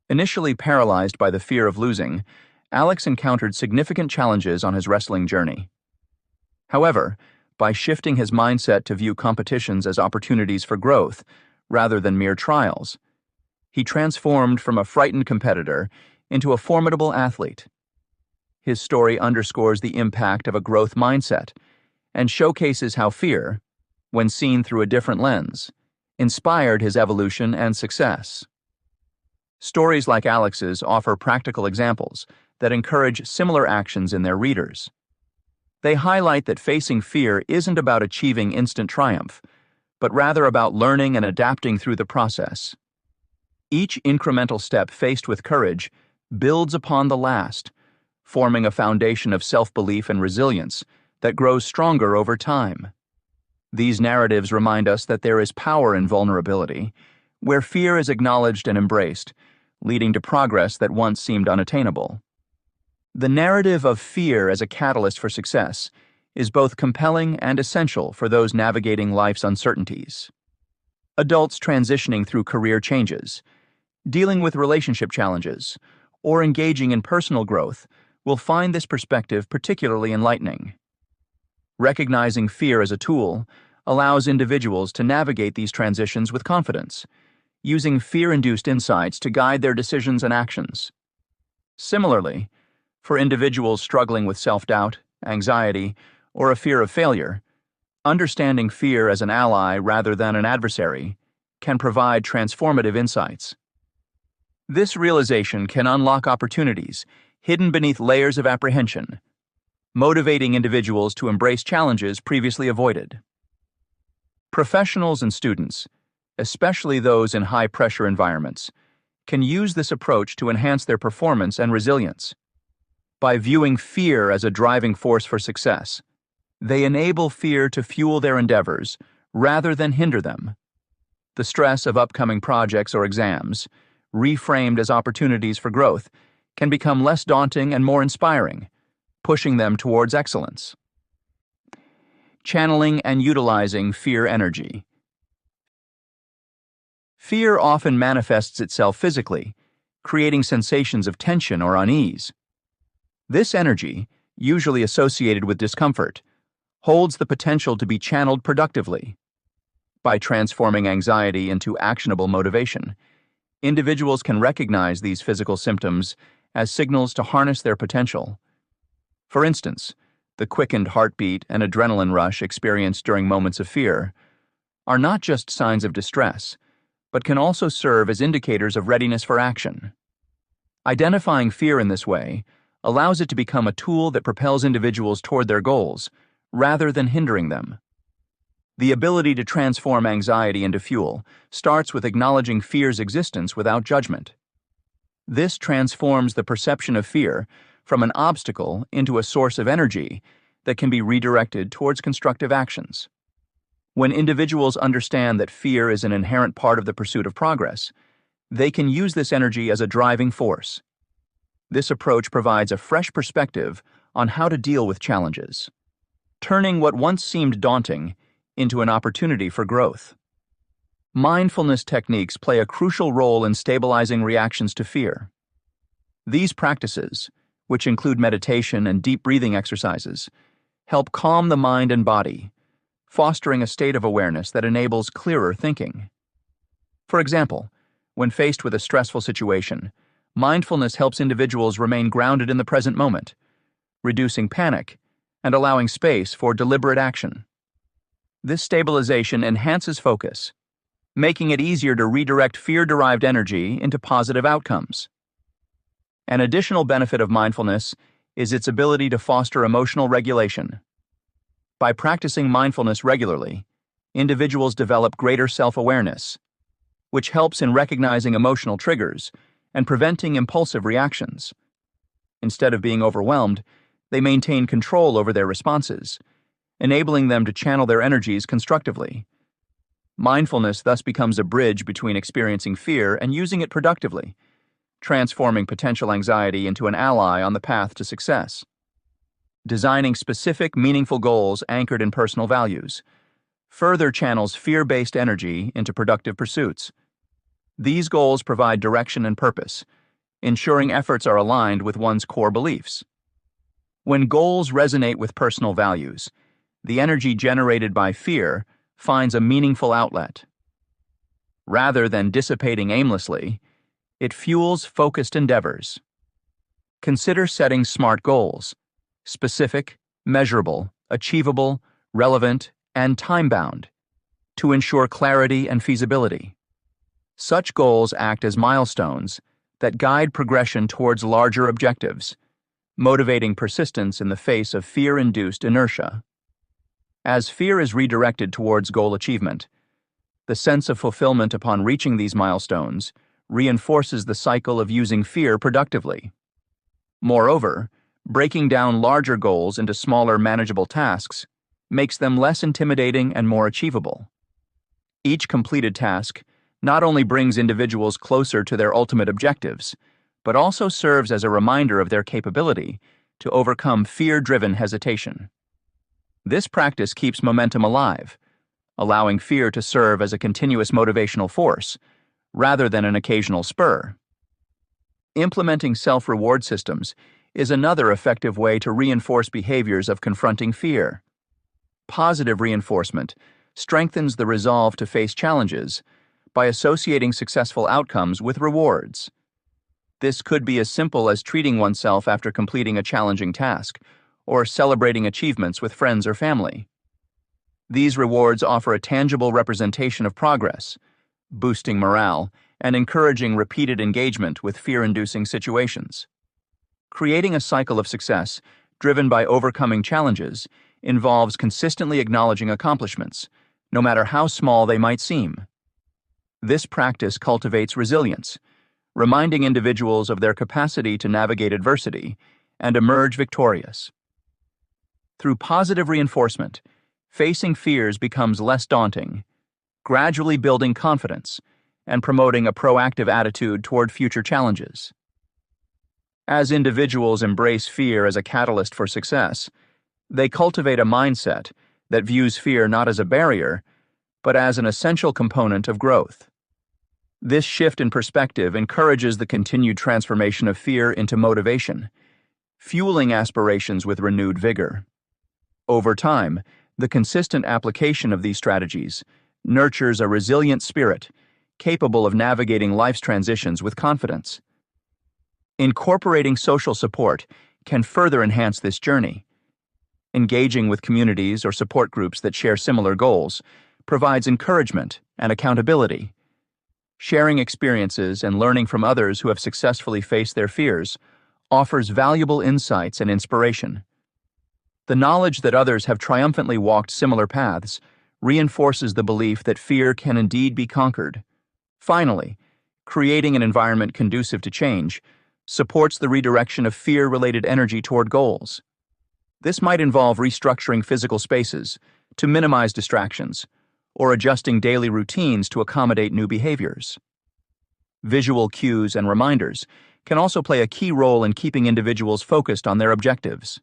Initially paralyzed by the fear of losing, Alex encountered significant challenges on his wrestling journey. However, by shifting his mindset to view competitions as opportunities for growth rather than mere trials, he transformed from a frightened competitor into a formidable athlete. His story underscores the impact of a growth mindset and showcases how fear, when seen through a different lens, inspired his evolution and success. Stories like Alex's offer practical examples that encourage similar actions in their readers. They highlight that facing fear isn't about achieving instant triumph, but rather about learning and adapting through the process. Each incremental step faced with courage builds upon the last, forming a foundation of self-belief and resilience that grows stronger over time. These narratives remind us that there is power in vulnerability, where fear is acknowledged and embraced, leading to progress that once seemed unattainable. The narrative of fear as a catalyst for success is both compelling and essential for those navigating life's uncertainties. Adults transitioning through career changes, dealing with relationship challenges, or engaging in personal growth will find this perspective particularly enlightening. Recognizing fear as a tool allows individuals to navigate these transitions with confidence, using fear-induced insights to guide their decisions and actions. Similarly, for individuals struggling with self-doubt, anxiety, or a fear of failure, understanding fear as an ally rather than an adversary can provide transformative insights. This realization can unlock opportunities hidden beneath layers of apprehension, motivating individuals to embrace challenges previously avoided. Professionals and students, especially those in high-pressure environments, can use this approach to enhance their performance and resilience. By viewing fear as a driving force for success, they enable fear to fuel their endeavors rather than hinder them. The stress of upcoming projects or exams, reframed as opportunities for growth, can become less daunting and more inspiring, pushing them towards excellence. Channeling and utilizing fear energy. Fear often manifests itself physically, creating sensations of tension or unease. This energy, usually associated with discomfort, holds the potential to be channeled productively. By transforming anxiety into actionable motivation, individuals can recognize these physical symptoms as signals to harness their potential. For instance, the quickened heartbeat and adrenaline rush experienced during moments of fear are not just signs of distress, but can also serve as indicators of readiness for action. Identifying fear in this way allows it to become a tool that propels individuals toward their goals, rather than hindering them. The ability to transform anxiety into fuel starts with acknowledging fear's existence without judgment. This transforms the perception of fear from an obstacle into a source of energy that can be redirected towards constructive actions. When individuals understand that fear is an inherent part of the pursuit of progress, they can use this energy as a driving force. This approach provides a fresh perspective on how to deal with challenges, turning what once seemed daunting into an opportunity for growth. Mindfulness techniques play a crucial role in stabilizing reactions to fear. These practices, which include meditation and deep breathing exercises, help calm the mind and body, fostering a state of awareness that enables clearer thinking. For example, when faced with a stressful situation, mindfulness helps individuals remain grounded in the present moment, reducing panic and allowing space for deliberate action. This stabilization enhances focus, making it easier to redirect fear-derived energy into positive outcomes. An additional benefit of mindfulness is its ability to foster emotional regulation. By practicing mindfulness regularly, individuals develop greater self-awareness, which helps in recognizing emotional triggers and preventing impulsive reactions. Instead of being overwhelmed, they maintain control over their responses, enabling them to channel their energies constructively. Mindfulness thus becomes a bridge between experiencing fear and using it productively, transforming potential anxiety into an ally on the path to success. Designing specific, meaningful goals anchored in personal values further channels fear-based energy into productive pursuits. These goals provide direction and purpose, ensuring efforts are aligned with one's core beliefs. When goals resonate with personal values, the energy generated by fear finds a meaningful outlet. Rather than dissipating aimlessly, it fuels focused endeavors. Consider setting SMART goals: specific, measurable, achievable, relevant, and time-bound, to ensure clarity and feasibility. Such goals act as milestones that guide progression towards larger objectives, motivating persistence in the face of fear-induced inertia. As fear is redirected towards goal achievement, the sense of fulfillment upon reaching these milestones reinforces the cycle of using fear productively. Moreover, breaking down larger goals into smaller, manageable tasks makes them less intimidating and more achievable. Each completed task not only brings individuals closer to their ultimate objectives, but also serves as a reminder of their capability to overcome fear-driven hesitation. This practice keeps momentum alive, allowing fear to serve as a continuous motivational force rather than an occasional spur. Implementing self-reward systems is another effective way to reinforce behaviors of confronting fear. Positive reinforcement strengthens the resolve to face challenges by associating successful outcomes with rewards. This could be as simple as treating oneself after completing a challenging task, or celebrating achievements with friends or family. These rewards offer a tangible representation of progress, boosting morale and encouraging repeated engagement with fear-inducing situations. Creating a cycle of success driven by overcoming challenges involves consistently acknowledging accomplishments, no matter how small they might seem. This practice cultivates resilience, reminding individuals of their capacity to navigate adversity and emerge victorious. Through positive reinforcement, facing fears becomes less daunting, gradually building confidence and promoting a proactive attitude toward future challenges. As individuals embrace fear as a catalyst for success, they cultivate a mindset that views fear not as a barrier, but as an essential component of growth. This shift in perspective encourages the continued transformation of fear into motivation, fueling aspirations with renewed vigor. Over time, the consistent application of these strategies nurtures a resilient spirit capable of navigating life's transitions with confidence. Incorporating social support can further enhance this journey. Engaging with communities or support groups that share similar goals provides encouragement and accountability. Sharing experiences and learning from others who have successfully faced their fears offers valuable insights and inspiration. The knowledge that others have triumphantly walked similar paths reinforces the belief that fear can indeed be conquered. Finally, creating an environment conducive to change supports the redirection of fear-related energy toward goals. This might involve restructuring physical spaces to minimize distractions, or adjusting daily routines to accommodate new behaviors. Visual cues and reminders can also play a key role in keeping individuals focused on their objectives.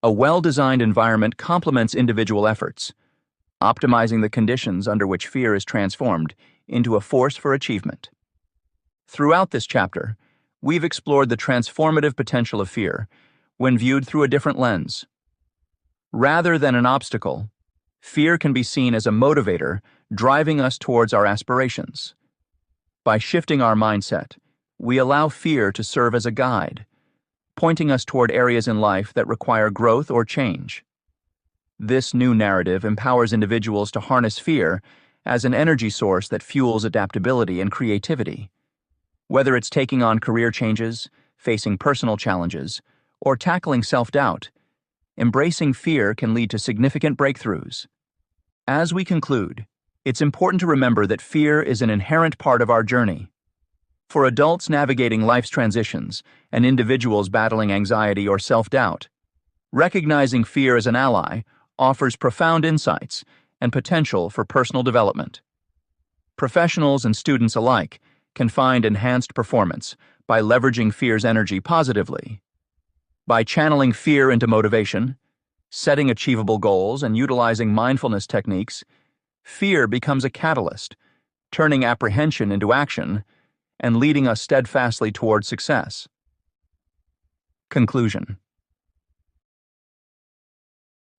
A well-designed environment complements individual efforts, optimizing the conditions under which fear is transformed into a force for achievement. Throughout this chapter, we've explored the transformative potential of fear when viewed through a different lens. Rather than an obstacle, fear can be seen as a motivator driving us towards our aspirations. By shifting our mindset, we allow fear to serve as a guide, pointing us toward areas in life that require growth or change. This new narrative empowers individuals to harness fear as an energy source that fuels adaptability and creativity. Whether it's taking on career changes, facing personal challenges, or tackling self-doubt, embracing fear can lead to significant breakthroughs. As we conclude, it's important to remember that fear is an inherent part of our journey. For adults navigating life's transitions and individuals battling anxiety or self-doubt, recognizing fear as an ally offers profound insights and potential for personal development. Professionals and students alike can find enhanced performance by leveraging fear's energy positively. By channeling fear into motivation, setting achievable goals, and utilizing mindfulness techniques, fear becomes a catalyst, turning apprehension into action and leading us steadfastly toward success. Conclusion.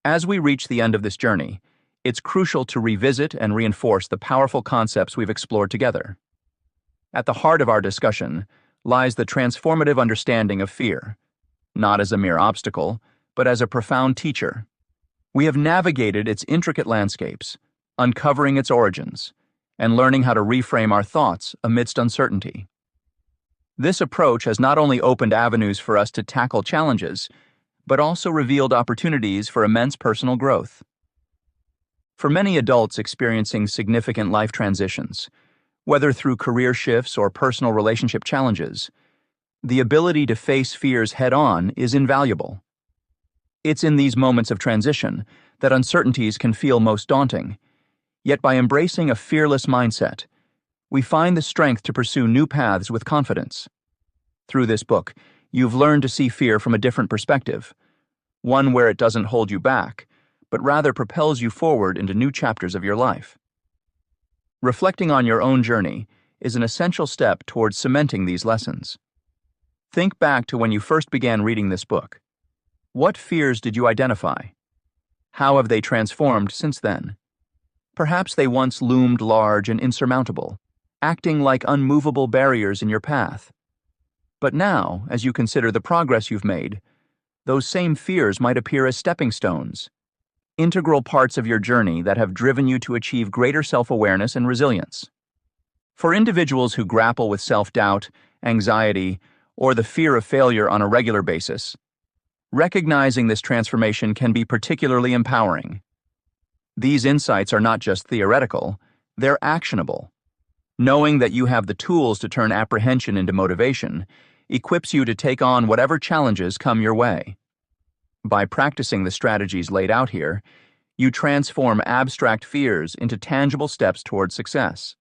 As we reach the end of this journey, it's crucial to revisit and reinforce the powerful concepts we've explored together. At the heart of our discussion lies the transformative understanding of fear, not as a mere obstacle, but as a profound teacher. We have navigated its intricate landscapes, uncovering its origins, and learning how to reframe our thoughts amidst uncertainty. This approach has not only opened avenues for us to tackle challenges, but also revealed opportunities for immense personal growth. For many adults experiencing significant life transitions, whether through career shifts or personal relationship challenges, the ability to face fears head-on is invaluable. It's in these moments of transition that uncertainties can feel most daunting, yet by embracing a fearless mindset, we find the strength to pursue new paths with confidence. Through this book, you've learned to see fear from a different perspective, one where it doesn't hold you back, but rather propels you forward into new chapters of your life. Reflecting on your own journey is an essential step towards cementing these lessons. Think back to when you first began reading this book. What fears did you identify? How have they transformed since then? Perhaps they once loomed large and insurmountable, acting like unmovable barriers in your path. But now, as you consider the progress you've made, those same fears might appear as stepping stones, integral parts of your journey that have driven you to achieve greater self-awareness and resilience. For individuals who grapple with self-doubt, anxiety, or the fear of failure on a regular basis, recognizing this transformation can be particularly empowering. These insights are not just theoretical, they're actionable. Knowing that you have the tools to turn apprehension into motivation equips you to take on whatever challenges come your way. By practicing the strategies laid out here, you transform abstract fears into tangible steps towards success.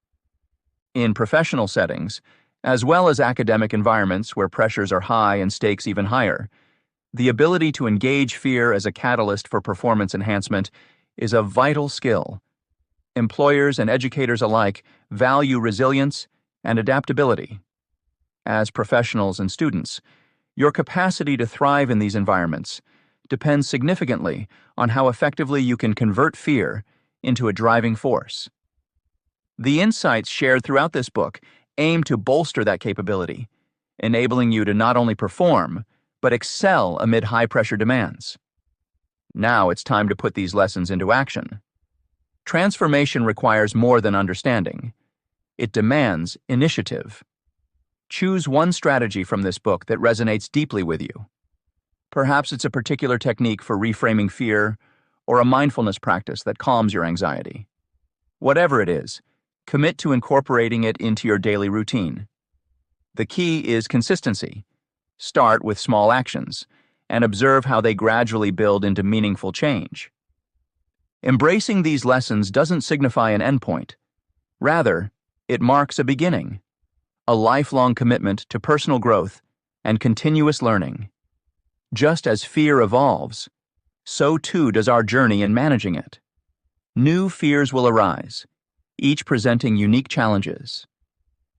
In professional settings, as well as academic environments where pressures are high and stakes even higher, the ability to engage fear as a catalyst for performance enhancement is a vital skill. Employers and educators alike value resilience and adaptability. As professionals and students, your capacity to thrive in these environments depends significantly on how effectively you can convert fear into a driving force. The insights shared throughout this book aim to bolster that capability, enabling you to not only perform, but excel amid high-pressure demands. Now it's time to put these lessons into action. Transformation requires more than understanding. It demands initiative. Choose one strategy from this book that resonates deeply with you. Perhaps it's a particular technique for reframing fear, or a mindfulness practice that calms your anxiety. Whatever it is, commit to incorporating it into your daily routine. The key is consistency. Start with small actions and observe how they gradually build into meaningful change. Embracing these lessons doesn't signify an endpoint. Rather, it marks a beginning, a lifelong commitment to personal growth and continuous learning. Just as fear evolves, so too does our journey in managing it. New fears will arise, each presenting unique challenges.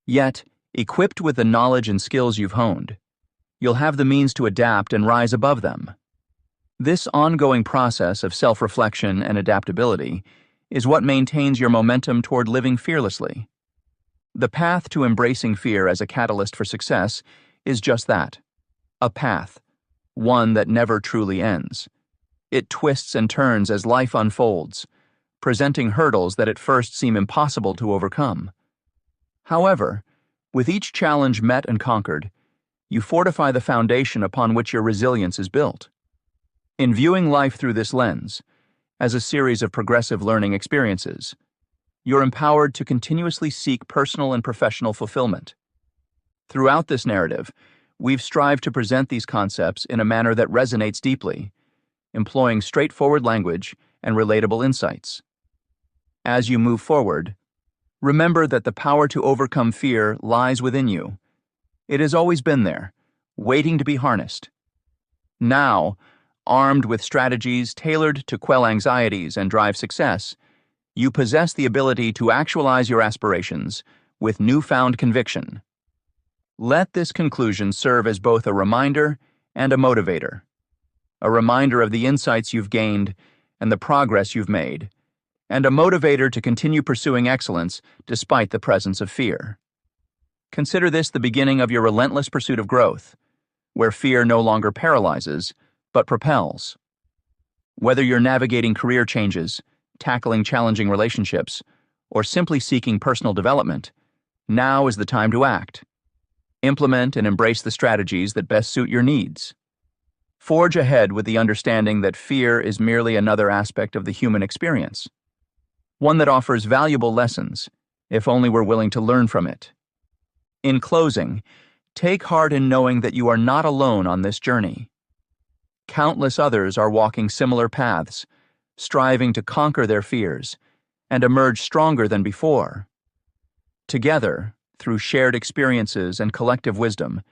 Yet, equipped with the knowledge and skills you've honed, you'll have the means to adapt and rise above them. This ongoing process of self-reflection and adaptability is what maintains your momentum toward living fearlessly. The path to embracing fear as a catalyst for success is just that, a path, one that never truly ends. It twists and turns as life unfolds, presenting hurdles that at first seem impossible to overcome. However, with each challenge met and conquered, you fortify the foundation upon which your resilience is built. In viewing life through this lens, as a series of progressive learning experiences, you're empowered to continuously seek personal and professional fulfillment. Throughout this narrative, we've strived to present these concepts in a manner that resonates deeply, employing straightforward language and relatable insights. As you move forward, remember that the power to overcome fear lies within you. It has always been there, waiting to be harnessed. Now, armed with strategies tailored to quell anxieties and drive success, you possess the ability to actualize your aspirations with newfound conviction. Let this conclusion serve as both a reminder and a motivator. A reminder of the insights you've gained and the progress you've made, and a motivator to continue pursuing excellence despite the presence of fear. Consider this the beginning of your relentless pursuit of growth, where fear no longer paralyzes, but propels. Whether you're navigating career changes, tackling challenging relationships, or simply seeking personal development, now is the time to act. Implement and embrace the strategies that best suit your needs. Forge ahead with the understanding that fear is merely another aspect of the human experience, one that offers valuable lessons, if only we're willing to learn from it. In closing, take heart in knowing that you are not alone on this journey. Countless others are walking similar paths, striving to conquer their fears and emerge stronger than before. Together, through shared experiences and collective wisdom,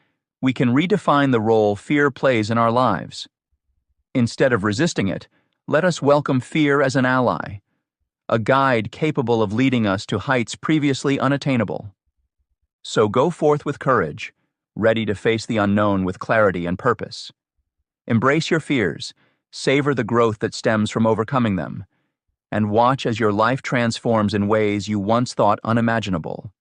we can redefine the role fear plays in our lives. Instead of resisting it, let us welcome fear as an ally, a guide capable of leading us to heights previously unattainable. So go forth with courage, ready to face the unknown with clarity and purpose. Embrace your fears, savor the growth that stems from overcoming them, and watch as your life transforms in ways you once thought unimaginable.